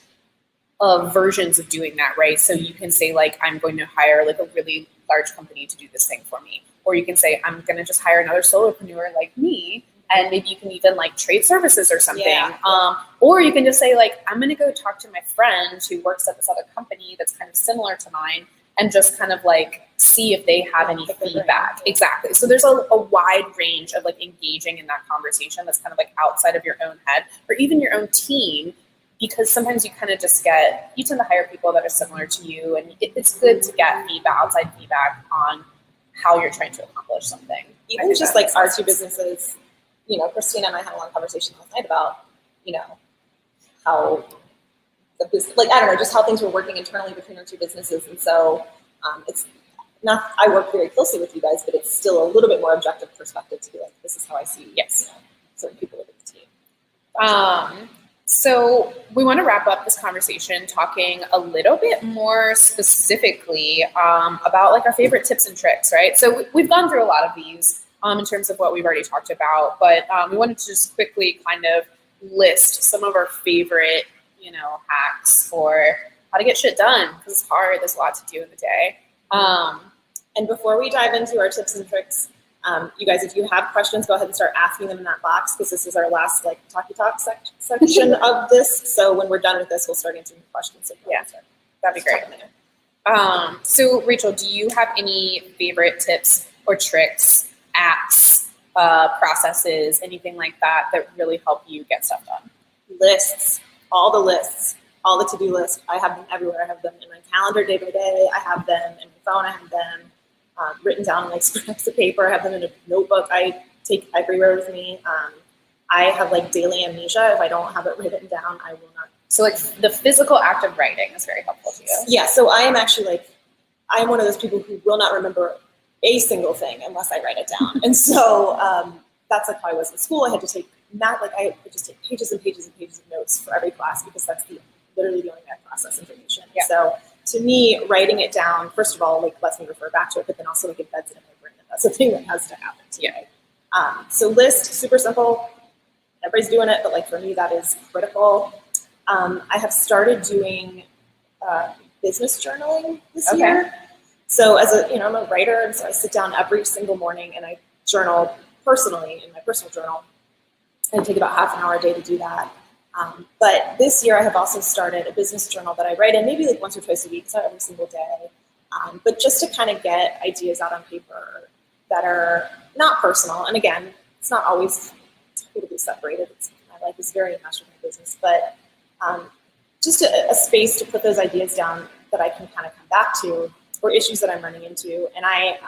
of versions of doing that, right? So you can say I'm going to hire a really large company to do this thing for me, or you can say I'm going to just hire another solopreneur like me, and maybe you can even trade services or something. Yeah. Or you can just say I'm going to go talk to my friend who works at this other company that's kind of similar to mine, and just kind of see if they have any feedback. Exactly. So there's a wide range of engaging in that conversation that's kind of outside of your own head, or even your own team. Because sometimes you kind of just you tend to hire people that are similar to you, and it's good to get outside feedback on how you're trying to accomplish something. even just like our two businesses, you know, Christina and I had a long conversation last night about, you know, how the business, like, I don't know, just how things were working internally between our two businesses. And so it's not, I work very closely with you guys, but it's still a little bit more objective perspective to be like, this is how I see, yes, you know, certain people within the team. So we want to wrap up this conversation talking a little bit more specifically about like our favorite tips and tricks, right? So we've gone through a lot of these in terms of what we've already talked about, but we wanted to just quickly kind of list some of our favorite, you know, hacks for how to get shit done, because it's hard. There's a lot to do in the day. And before we dive into our tips and tricks, you guys, if you have questions, go ahead and start asking them in that box, because this is our last like talky talk section of this. So when we're done with this, we'll start answering questions. So yeah, that'd be great. So Rachel, do you have any favorite tips or tricks, apps, processes, anything like that that really help you get stuff done? Lists, all the to-do lists. I have them everywhere. I have them in my calendar day by day. I have them in my phone. I have them written down on like scraps of paper. I have them in a notebook I take everywhere with me. I have like daily amnesia. If I don't have it written down, I will not. So like the physical act of writing is very helpful to you. Yeah, so I am actually like, I'm one of those people who will not remember a single thing unless I write it down. And so that's like how I was in school. I had to take, I could just take pages and pages and pages of notes for every class, because that's literally the only way I process information. Yeah. So to me, writing it down, first of all, like lets me refer back to it, but then also like embeds it in my brain. That's a thing that has to happen to me. So list, super simple. Everybody's doing it, but like for me, that is critical. I have started doing business journaling this year. So I'm a writer, and so I sit down every single morning and I journal personally in my personal journal. I take about half an hour a day to do that. But this year I have also started a business journal that I write in maybe like once or twice a week, so not every single day. But just to kind of get ideas out on paper that are not personal. And again, it's not always totally separated. My life is very enmeshed with my business, but just a space to put those ideas down that I can kind of come back to, or issues that I'm running into. And I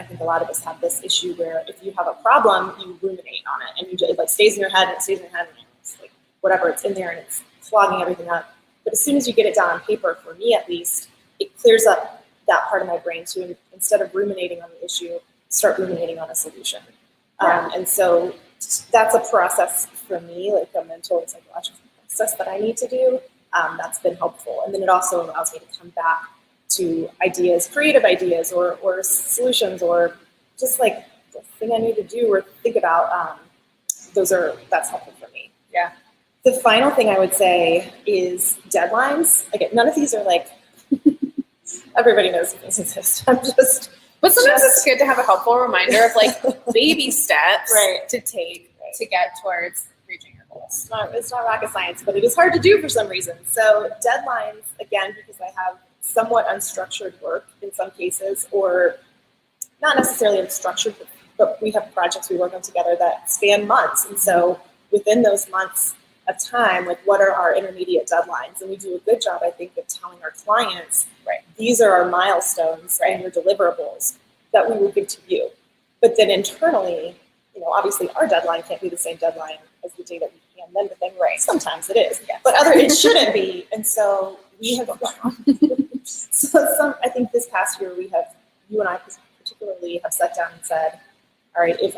think a lot of us have this issue where if you have a problem, you ruminate on it, and it like stays in your head and it stays in your head, and it's like whatever, it's in there and it's clogging everything up. But as soon as you get it down on paper, for me at least, it clears up that part of my brain too. Instead of ruminating on the issue, start ruminating on a solution. And so that's a process for me, like a mental and psychological process that I need to do. That's been helpful. And then it also allows me to come back to ideas, creative ideas, or solutions, or just like the thing I need to do or think about. That's helpful for me. Yeah. The final thing I would say is deadlines. Again, none of these are like, everybody knows these exist. But sometimes it's good to have a helpful reminder of like baby steps to take to get towards reaching your goals. It's not rocket science, but it is hard to do for some reason. So deadlines, again, because I have somewhat unstructured work in some cases, or not necessarily unstructured, but we have projects we work on together that span months. And so within those months of time, like what are our intermediate deadlines? And we do a good job, I think, of telling our clients, these are our milestones and your deliverables that we will give to you. But then internally, obviously our deadline can't be the same deadline as the day that we hand them the thing. Sometimes it is, but it shouldn't be. And so we have I think this past year you and I particularly have sat down and said, all right, if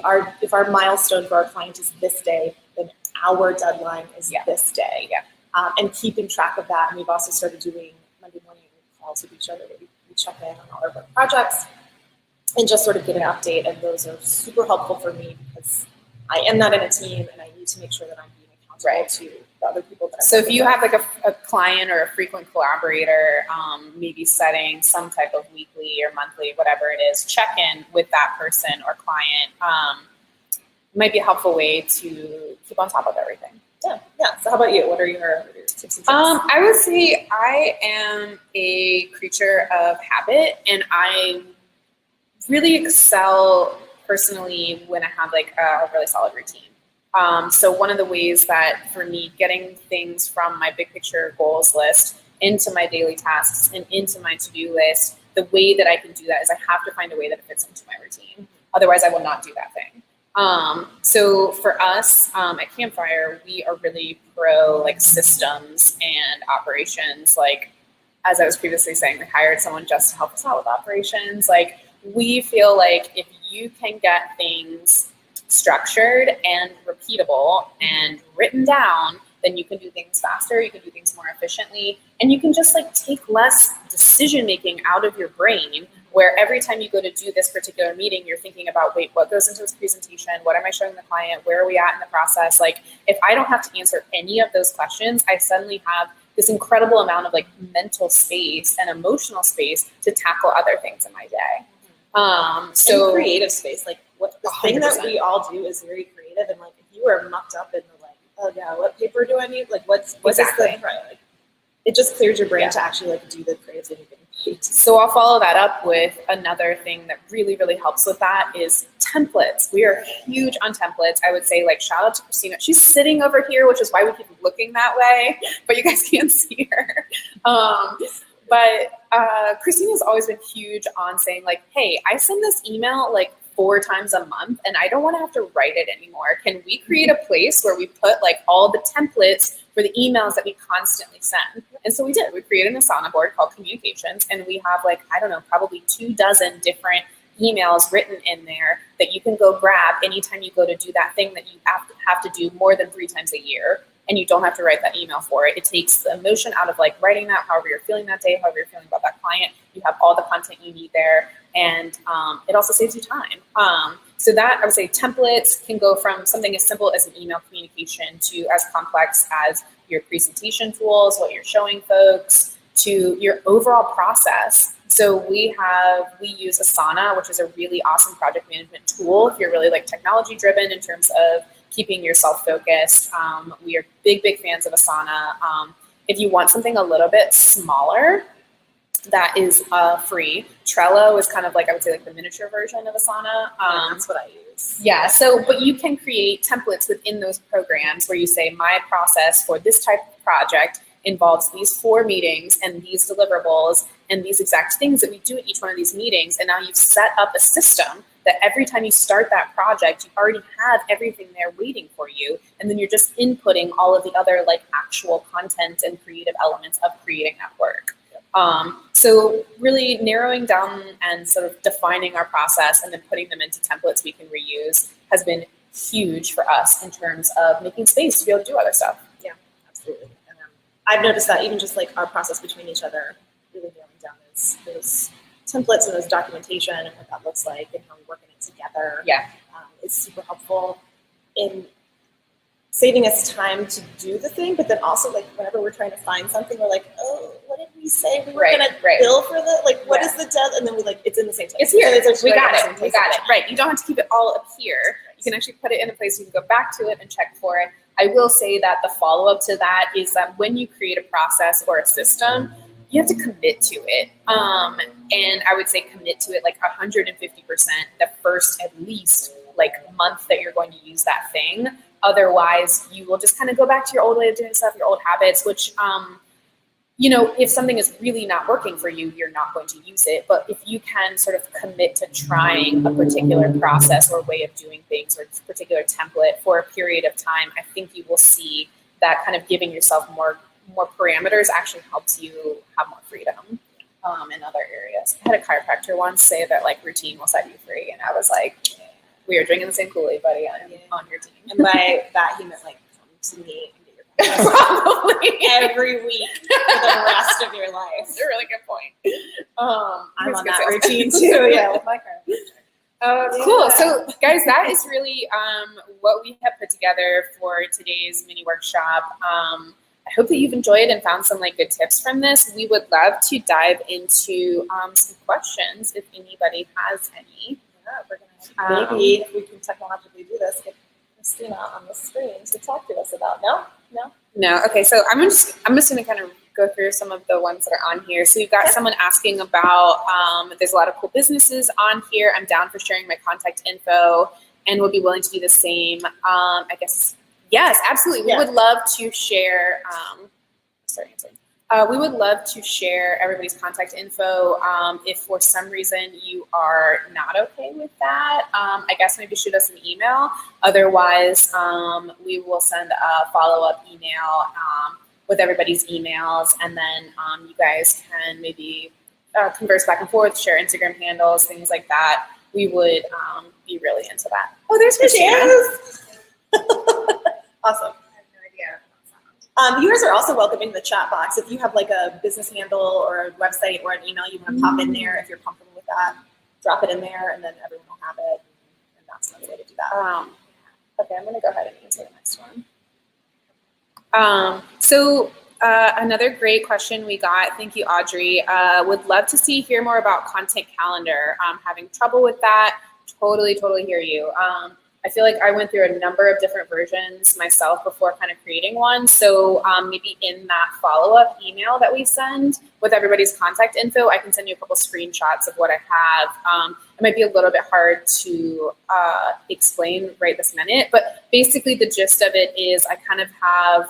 our milestone for our client is this day, then our deadline is this day. And keeping track of that. And we've also started doing Monday morning calls with each other where we check in on all our work projects and just sort of get an update. And those are super helpful for me because I am not in a team and I need to make sure that I'm being accountable to the other people that I'm So if you have like a client or a frequent collaborator, maybe setting some type of weekly or monthly, whatever it is, check in with that person or client might be a helpful way to keep on top of everything. Yeah. So how about you? What are your tips and tricks? I would say I am a creature of habit, and I really excel personally when I have like a really solid routine. So one of the ways that for me, getting things from my big picture goals list into my daily tasks and into my to-do list, the way that I can do that is I have to find a way that it fits into my routine. Otherwise, I will not do that thing. So for us at Campfire, we are really pro like systems and operations. Like, as I was previously saying, we hired someone just to help us out with operations. Like, we feel like if you can get things structured and repeatable and written down, then you can do things faster, you can do things more efficiently, and you can just like take less decision making out of your brain, where every time you go to do this particular meeting, you're thinking about, wait, what goes into this presentation? What am I showing the client? Where are we at in the process? Like, if I don't have to answer any of those questions, I suddenly have this incredible amount of like mental space and emotional space to tackle other things in my day. So and creative space, like what the 100%. Thing that we all do is very creative, and like if you are mucked up in the like, oh yeah, what paper do I need? Like what exactly. is the like, it just clears your brain to actually like do the creative thing. So I'll follow that up with another thing that really, really helps with that is templates. We are huge on templates. I would say like shout out to Christina. She's sitting over here, which is why we keep looking that way, but you guys can't see her. But Christina's always been huge on saying like, hey, I send this email like 4 times a month and I don't want to have to write it anymore. Can we create a place where we put like all the templates for the emails that we constantly send? And so we did. We created an Asana board called Communications, and we have like, I don't know, probably 24 different emails written in there that you can go grab anytime you go to do that thing that you have to do more than 3 times a year. And you don't have to write that email for it. It takes the emotion out of like writing that, however you're feeling that day, however you're feeling about that client. You have all the content you need there, and it also saves you time. So that, I would say, templates can go from something as simple as an email communication to as complex as your presentation tools, what you're showing folks, to your overall process. So we use Asana, which is a really awesome project management tool if you're really like technology driven in terms of keeping yourself focused. We are big fans of Asana. If you want something a little bit smaller, that is free. Trello is kind of like, I would say, like the miniature version of Asana. That's what I use. Yeah, so, but you can create templates within those programs where you say, my process for this type of project involves these 4 meetings and these deliverables and these exact things that we do at each one of these meetings. And now you've set up a system that every time you start that project, you already have everything there waiting for you. And then you're just inputting all of the other like actual content and creative elements of creating that work. So really narrowing down and sort of defining our process and then putting them into templates we can reuse has been huge for us in terms of making space to be able to do other stuff. Yeah, absolutely. And I've noticed that even just like our process between each other, really nailing down those templates and those documentation and what that looks like and how we're working it together. Yeah, is super helpful in saving us time to do the thing, but then also like whenever we're trying to find something, we're like, oh, what did we say we were gonna bill for the like what is the debt? And then we like it's in the same place. It's here. It's we got it. We got it. Right. You don't have to keep it all up here. You can actually put it in a place you can go back to it and check for it. I will say that the follow-up to that is that when you create a process or a system, you have to commit to it. And I would say commit to it like 150% the first at least like month that you're going to use that thing. Otherwise, you will just kind of go back to your old way of doing stuff, your old habits, which, you know, if something is really not working for you, you're not going to use it. But if you can sort of commit to trying a particular process or way of doing things or a particular template for a period of time, I think you will see that kind of giving yourself more parameters actually helps you have more freedom in other areas. I had a chiropractor once say that like routine will set you free, and I was like, we are drinking the same Kool-Aid, buddy. I'm on your team. And by that, he meant like come to me and get your probably every week for the rest of your life. That's a really good point. I'm on that routine too. Yeah, with my chiropractor. Cool. So, guys, that is really what we have put together for today's mini workshop. I hope that you've enjoyed and found some like good tips from this. We would love to dive into some questions if anybody has any. Yeah, we're gonna maybe if we can technologically do this, get Christina on the screen to talk to us about. No. Okay, so I'm just gonna kind of go through some of the ones that are on here. So you've got someone asking about there's a lot of cool businesses on here. I'm down for sharing my contact info and would be willing to do the same. I guess yes, absolutely. We would love to share. We would love to share everybody's contact info. If for some reason you are not okay with that, I guess maybe shoot us an email. Otherwise, we will send a follow-up email with everybody's emails, and then you guys can maybe converse back and forth, share Instagram handles, things like that. We would be really into that. Oh, there's Christina. Awesome. You guys are also welcome in the chat box. If you have like a business handle or a website or an email you want to pop in there, if you're comfortable with that, drop it in there and then everyone will have it. And that's another way to do that. Okay, I'm going to go ahead and answer the next one. Another great question we got. Thank you, Audrey. Would love to hear more about content calendar. Having trouble with that. Totally hear you. I feel like I went through a number of different versions myself before kind of creating one. So maybe in that follow-up email that we send with everybody's contact info, I can send you a couple screenshots of what I have. It might be a little bit hard to explain right this minute, but basically the gist of it is I kind of have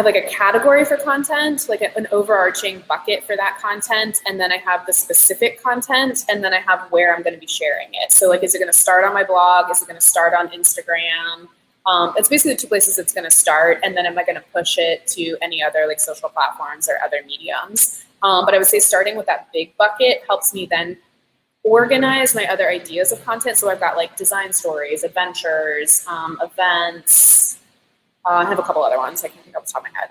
like a category for content, like an overarching bucket for that content, and then I have the specific content, and then I have where I'm going to be sharing it. So like, is it going to start on my blog? Is it going to start on Instagram? It's basically the two places it's going to start, and then am I going to push it to any other like social platforms or other mediums? But I would say starting with that big bucket helps me then organize my other ideas of content. So I've got like design stories, adventures, events. I have a couple other ones I can't think off the top of my head.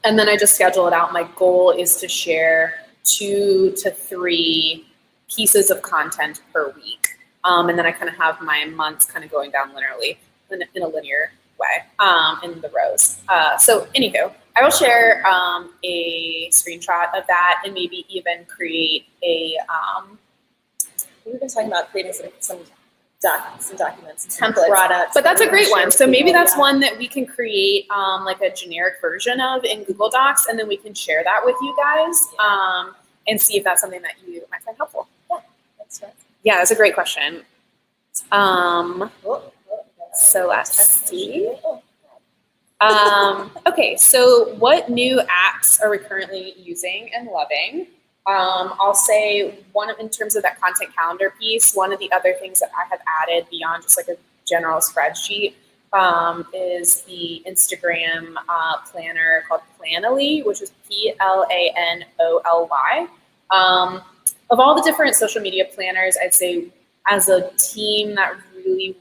And then I just schedule it out. My goal is to share 2 to 3 pieces of content per week. And then I kind of have my months kind of going down linearly in a linear way in the rows. So anywho, I will share a screenshot of that and maybe even create a, We've been talking about creating some documents, templates, products. but that's a great one. So maybe that's one that we can create like a generic version of in Google Docs, and then we can share that with you guys and see if that's something that you might find helpful. Yeah, that's right. Yeah, that's a great question. So let's see. Okay, so what new apps are we currently using and loving? I'll say in terms of that content calendar piece, one of the other things that I have added beyond just like a general spreadsheet is the Instagram planner called Planoly, which is Planoly. Of all the different social media planners, I'd say as a team that really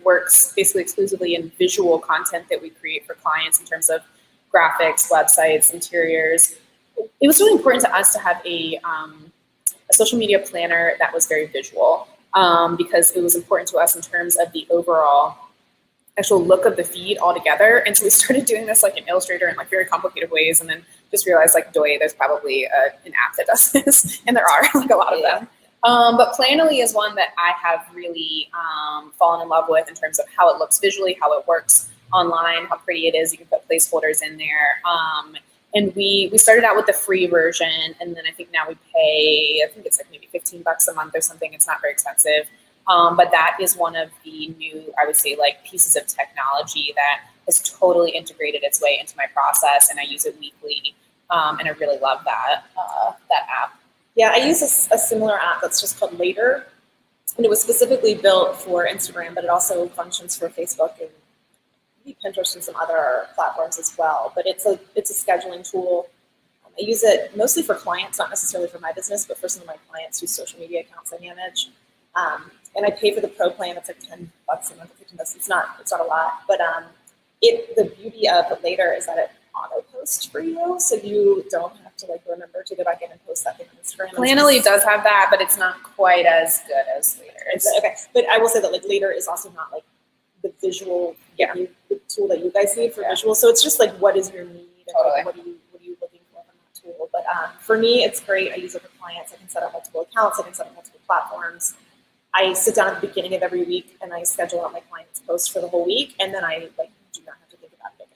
works basically exclusively in visual content that we create for clients in terms of graphics, websites, interiors, it was really important to us to have a social media planner that was very visual because it was important to us in terms of the overall actual look of the feed altogether. And so we started doing this like in Illustrator in like very complicated ways, and then just realized like, there's probably an app that does this, and there are like a lot of them. But Planoly is one that I have really fallen in love with in terms of how it looks visually, how it works online, how pretty it is. You can put placeholders in there. And we started out with the free version, and then I think now we pay, I think it's like maybe $15 a month or something. It's not very expensive. But that is one of the new, I would say, like pieces of technology that has totally integrated its way into my process, and I use it weekly. And I really love that app. Yeah, I use a similar app that's just called Later, and it was specifically built for Instagram, but it also functions for Facebook and maybe Pinterest and some other platforms as well. But it's a scheduling tool. I use it mostly for clients, not necessarily for my business, but for some of my clients whose social media accounts I manage. And I pay for the pro plan. It's like $10 a month, $15. It's not a lot, but the beauty of it Later is that it auto posts for you, so you don't have to like remember to go back in and post that thing on Instagram. Planoly does have that, but it's not quite as good as Later. Okay, but I will say that like Later is also not like the visual the tool that you guys need for visual. So it's just like, what is your need? Totally. And what are you looking for from that tool? But for me, it's great. I use it for clients. I can set up multiple accounts. I can set up multiple platforms. I sit down at the beginning of every week and I schedule out my clients' posts for the whole week, and then I like do not have to think about it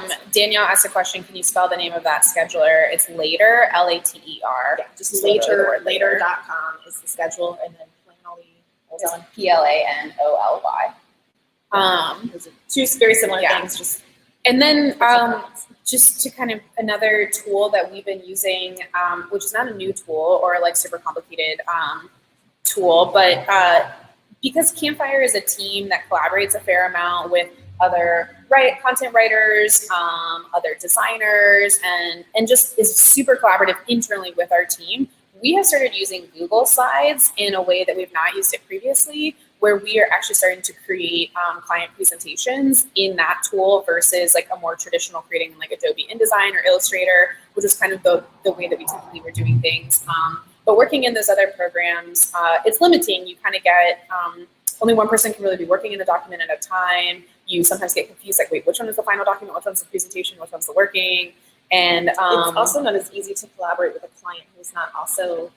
again. Danielle asked a question. Can you spell the name of that scheduler? It's Later, Later. Yeah, just Later. Later.com is the schedule, and then Planoly is on Planoly. Those are two very similar things, just And then just to kind of another tool that we've been using, which is not a new tool or like super complicated tool, but because Campfire is a team that collaborates a fair amount with other content writers, other designers, and just is super collaborative internally with our team, we have started using Google Slides in a way that we've not used it previously, where we are actually starting to create client presentations in that tool versus like a more traditional creating in like Adobe InDesign or Illustrator, which is kind of the way that we typically were doing things. But working in those other programs, it's limiting. You kind of get, only one person can really be working in a document at a time. You sometimes get confused, like, wait, which one is the final document? Which one's the presentation? Which one's the working? And it's also not as easy to collaborate with a client who's not also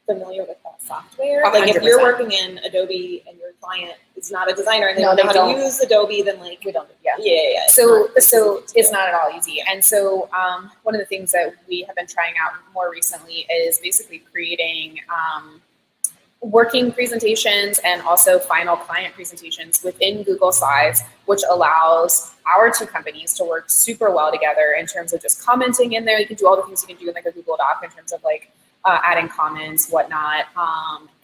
familiar with that software. 100%. Like if you're working in Adobe and your client is not a designer and they don't know how to use Adobe, then like we don't. Yeah. So it's not at all easy. And so one of the things that we have been trying out more recently is basically creating working presentations and also final client presentations within Google Slides, which allows our two companies to work super well together in terms of just commenting in there. You can do all the things you can do in like a Google Doc in terms of like adding comments, whatnot.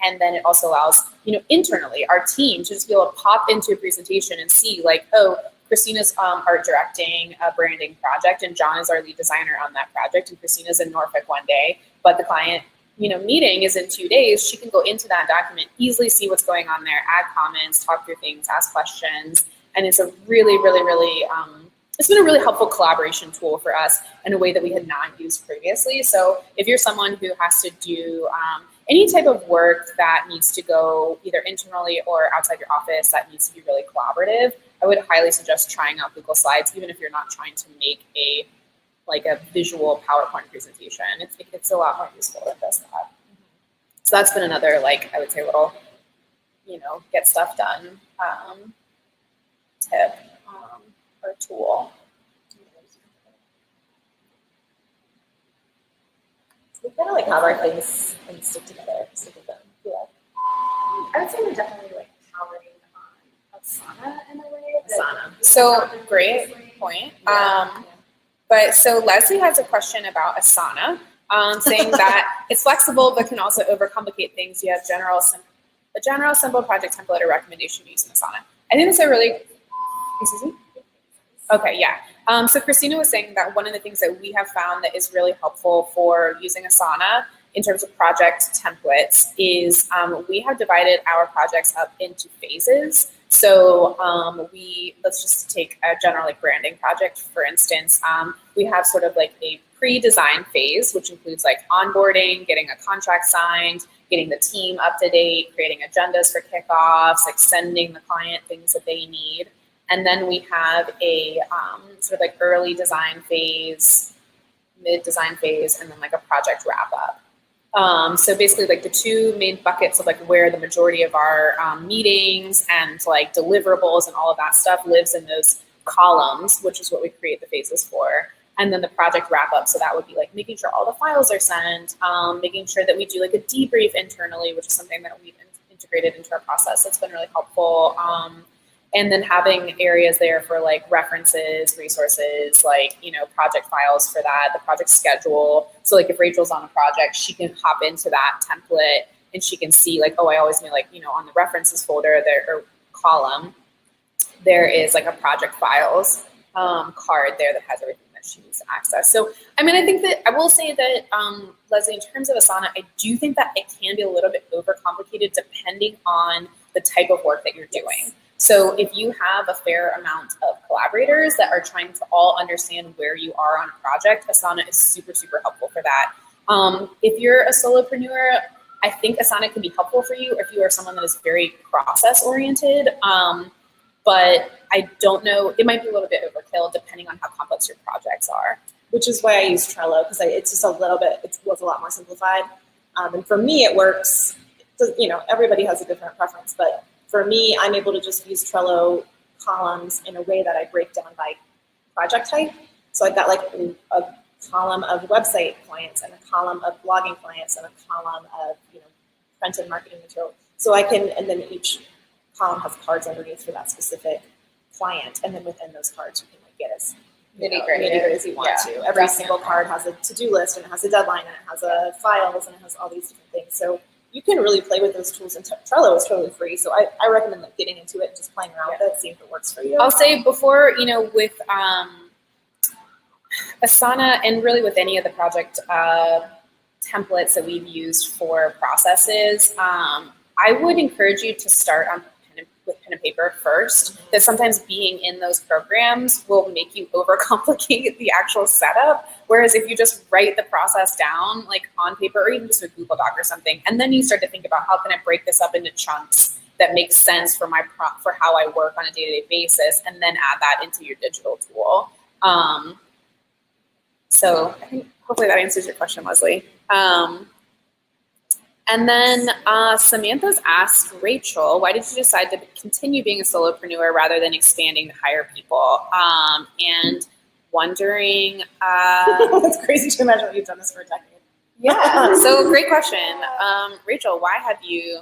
And then it also allows, internally our team to just be able to pop into a presentation and see like, oh, Christina's art directing a branding project and John is our lead designer on that project and Christina's in Norfolk one day, but the client meeting is in 2 days. She can go into that document, easily see what's going on there, add comments, talk through things, ask questions. And it's a really, really, really, it's been a really helpful collaboration tool for us in a way that we had not used previously. So if you're someone who has to do any type of work that needs to go either internally or outside your office that needs to be really collaborative, I would highly suggest trying out Google Slides, even if you're not trying to make a visual PowerPoint presentation. It's a lot more useful than just that. So that's been another, I would say, little, get stuff done tip or tool. We kind of have our things and stick together. Yeah. I would say we're definitely powering on Asana in a way. Asana. So great point. Yeah. But so Leslie has a question about Asana, saying that it's flexible but can also overcomplicate things. You have a general simple project template or recommendation using Asana. I think that's a really, excuse me? Okay, yeah. So Christina was saying that one of the things that we have found that is really helpful for using Asana in terms of project templates is we have divided our projects up into phases. So let's just take a general branding project, for instance. We have sort of a pre-design phase, which includes onboarding, getting a contract signed, getting the team up to date, creating agendas for kickoffs, sending the client things that they need. And then we have a sort of early design phase, mid-design phase, and then a project wrap-up. So basically the two main buckets of where the majority of our meetings and deliverables and all of that stuff lives in those columns, which is what we create the phases for. And then the project wrap up. So that would be making sure all the files are sent, making sure that we do a debrief internally, which is something that we've integrated into our process. That's been really helpful. And then having areas there for references, resources, project files for that, the project schedule. So if Rachel's on a project, she can hop into that template and she can see oh, I always knew on the references folder there or column, there is a project files card there that has everything that she needs to access. So, I think that I will say that, Leslie, in terms of Asana, I do think that it can be a little bit overcomplicated depending on the type of work that you're doing. So if you have a fair amount of collaborators that are trying to all understand where you are on a project, Asana is super, super helpful for that. If you're a solopreneur, I think Asana can be helpful for you if you are someone that is very process oriented. But I don't know, it might be a little bit overkill depending on how complex your projects are. Which is why I use Trello, because it's just a little bit, it was a lot more simplified. And for me, it works, everybody has a different preference, but for me, I'm able to just use Trello columns in a way that I break down by project type. So I've got a column of website clients and a column of blogging clients and a column of printed marketing material. So I can, and then each column has cards underneath for that specific client, and then within those cards, you can like get as Nitty-gritty as you want to. Every single card has a to-do list, and it has a deadline, and it has a files, and it has all these different things. So you can really play with those tools, and Trello is totally free. So I recommend like getting into it and just playing around with it, seeing if it works for you. I'll say before, with Asana and really with any of the project templates that we've used for processes, I would encourage you to start with pen and paper first. That sometimes being in those programs will make you overcomplicate the actual setup. Whereas if you just write the process down like on paper or even just a Google Doc or something, and then you start to think about how can I break this up into chunks that make sense for for how I work on a day-to-day basis, and then add that into your digital tool. So I think hopefully that answers your question, Leslie. And then Samantha's asked Rachel, why did you decide to continue being a solopreneur rather than expanding to hire people? And wondering. It's crazy to imagine you've done this for a decade. Yeah, so great question. Rachel, why have you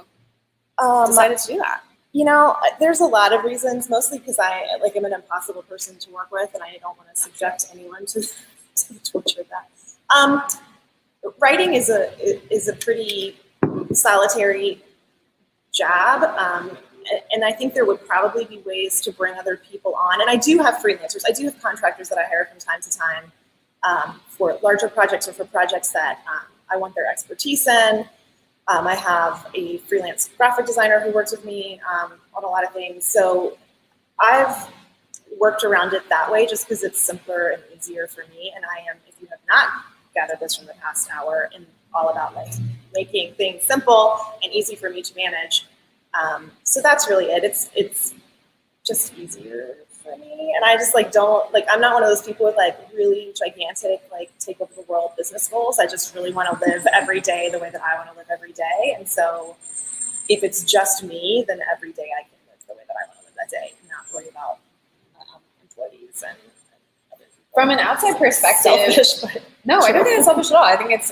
decided to do that? There's a lot of reasons, mostly because I am an impossible person to work with, and I don't want to subject anyone to the torture of that. Writing is a pretty solitary job, and I think there would probably be ways to bring other people on. And I do have freelancers. I do have contractors that I hire from time to time for larger projects or for projects that I want their expertise in. I have a freelance graphic designer who works with me on a lot of things. So I've worked around it that way just because it's simpler and easier for me. And I am, if you have not gathered this from the past hour, and all about making things simple and easy for me to manage. So that's really it. It's just easier for me. And I just don't I'm not one of those people with really gigantic take over the world business goals. I just really want to live every day the way that I want to live every day. And so if it's just me, then every day I can live the way that I want to live that day and not worry about employees and other people. From an outside perspective, selfish, but no, I don't think it's selfish at all. I think it's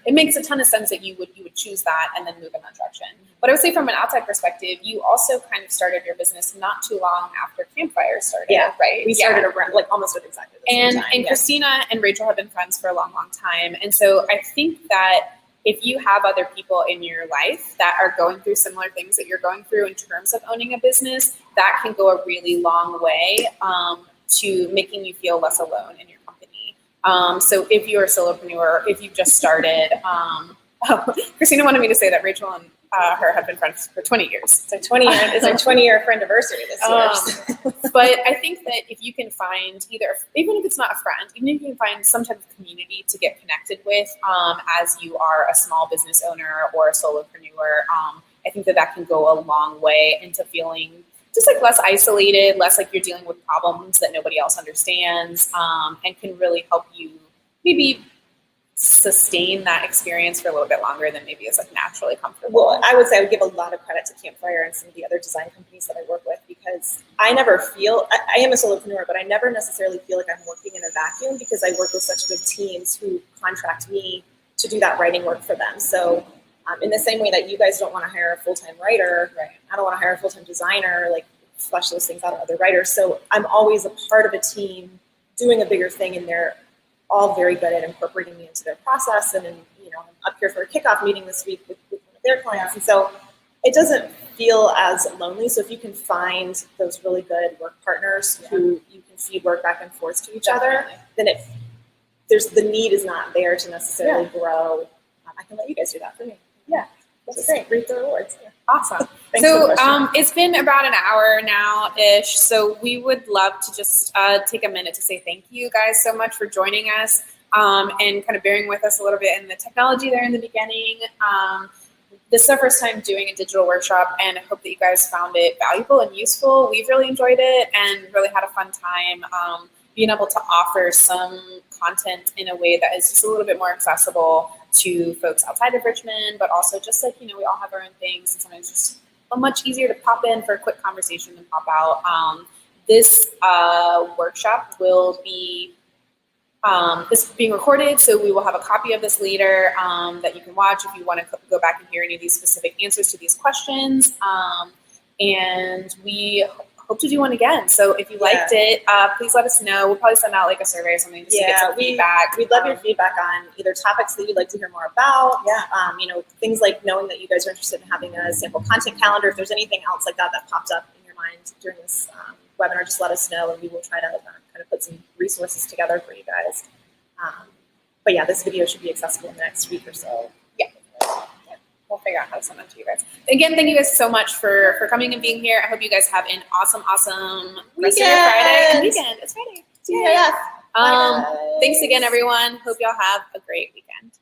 it makes a ton of sense that you would choose that and then move in that direction. But I would say from an outside perspective, you also kind of started your business not too long after Campfire started, right? We started around almost at exactly the same time. And Christina and Rachel have been friends for a long, long time. And so I think that if you have other people in your life that are going through similar things that you're going through in terms of owning a business, that can go a really long way to making you feel less alone in your company. So if you're a solopreneur, if you've just started, Christina wanted me to say that Rachel and her have been friends for 20 years. It's our 20-year friendiversary this year. But I think that if you can find even if it's not a friend, even if you can find some type of community to get connected with as you are a small business owner or a solopreneur, I think that can go a long way into feeling just less isolated, less like you're dealing with problems that nobody else understands, and can really help you maybe sustain that experience for a little bit longer than maybe is naturally comfortable. Well, I would say I would give a lot of credit to Campfire and some of the other design companies that I work with, because I never feel, I am a solopreneur, but I never necessarily feel like I'm working in a vacuum because I work with such good teams who contract me to do that writing work for them. So in the same way that you guys don't want to hire a full-time writer, right. I don't want to hire a full-time designer, flesh those things out on other writers. So I'm always a part of a team doing a bigger thing, and they're all very good at incorporating me into their process. And then, I'm up here for a kickoff meeting this week with one of their clients. And so it doesn't feel as lonely. So if you can find those really good work partners who you can feed work back and forth to each other, then the need is not there to necessarily grow. I can let you guys do that for me. Yeah, that's great. Read the rewards. Yeah. Awesome. Thanks for the question. It's been about an hour now-ish, so we would love to just take a minute to say thank you guys so much for joining us and kind of bearing with us a little bit in the technology there in the beginning. This is our first time doing a digital workshop, and I hope that you guys found it valuable and useful. We've really enjoyed it and really had a fun time being able to offer some content in a way that is just a little bit more accessible to folks outside of Richmond, but also just we all have our own things, and sometimes just much easier to pop in for a quick conversation than pop out. This workshop will be this is being recorded, so we will have a copy of this later that you can watch if you want to go back and hear any of these specific answers to these questions. And we hope to do one again. So if you liked it, please let us know. We'll probably send out like a survey or something just to get some feedback. We'd love your feedback on either topics that you'd like to hear more about. Things like knowing that you guys are interested in having a sample content calendar. If there's anything else like that popped up in your mind during this webinar, just let us know, and we will try to kind of put some resources together for you guys. But yeah, this video should be accessible in the next week or so. We'll figure out how to send them to you guys. Again, thank you guys so much for coming and being here. I hope you guys have an awesome rest of your Friday and weekend. It's Friday. Yeah. Thanks again, everyone. Hope y'all have a great weekend.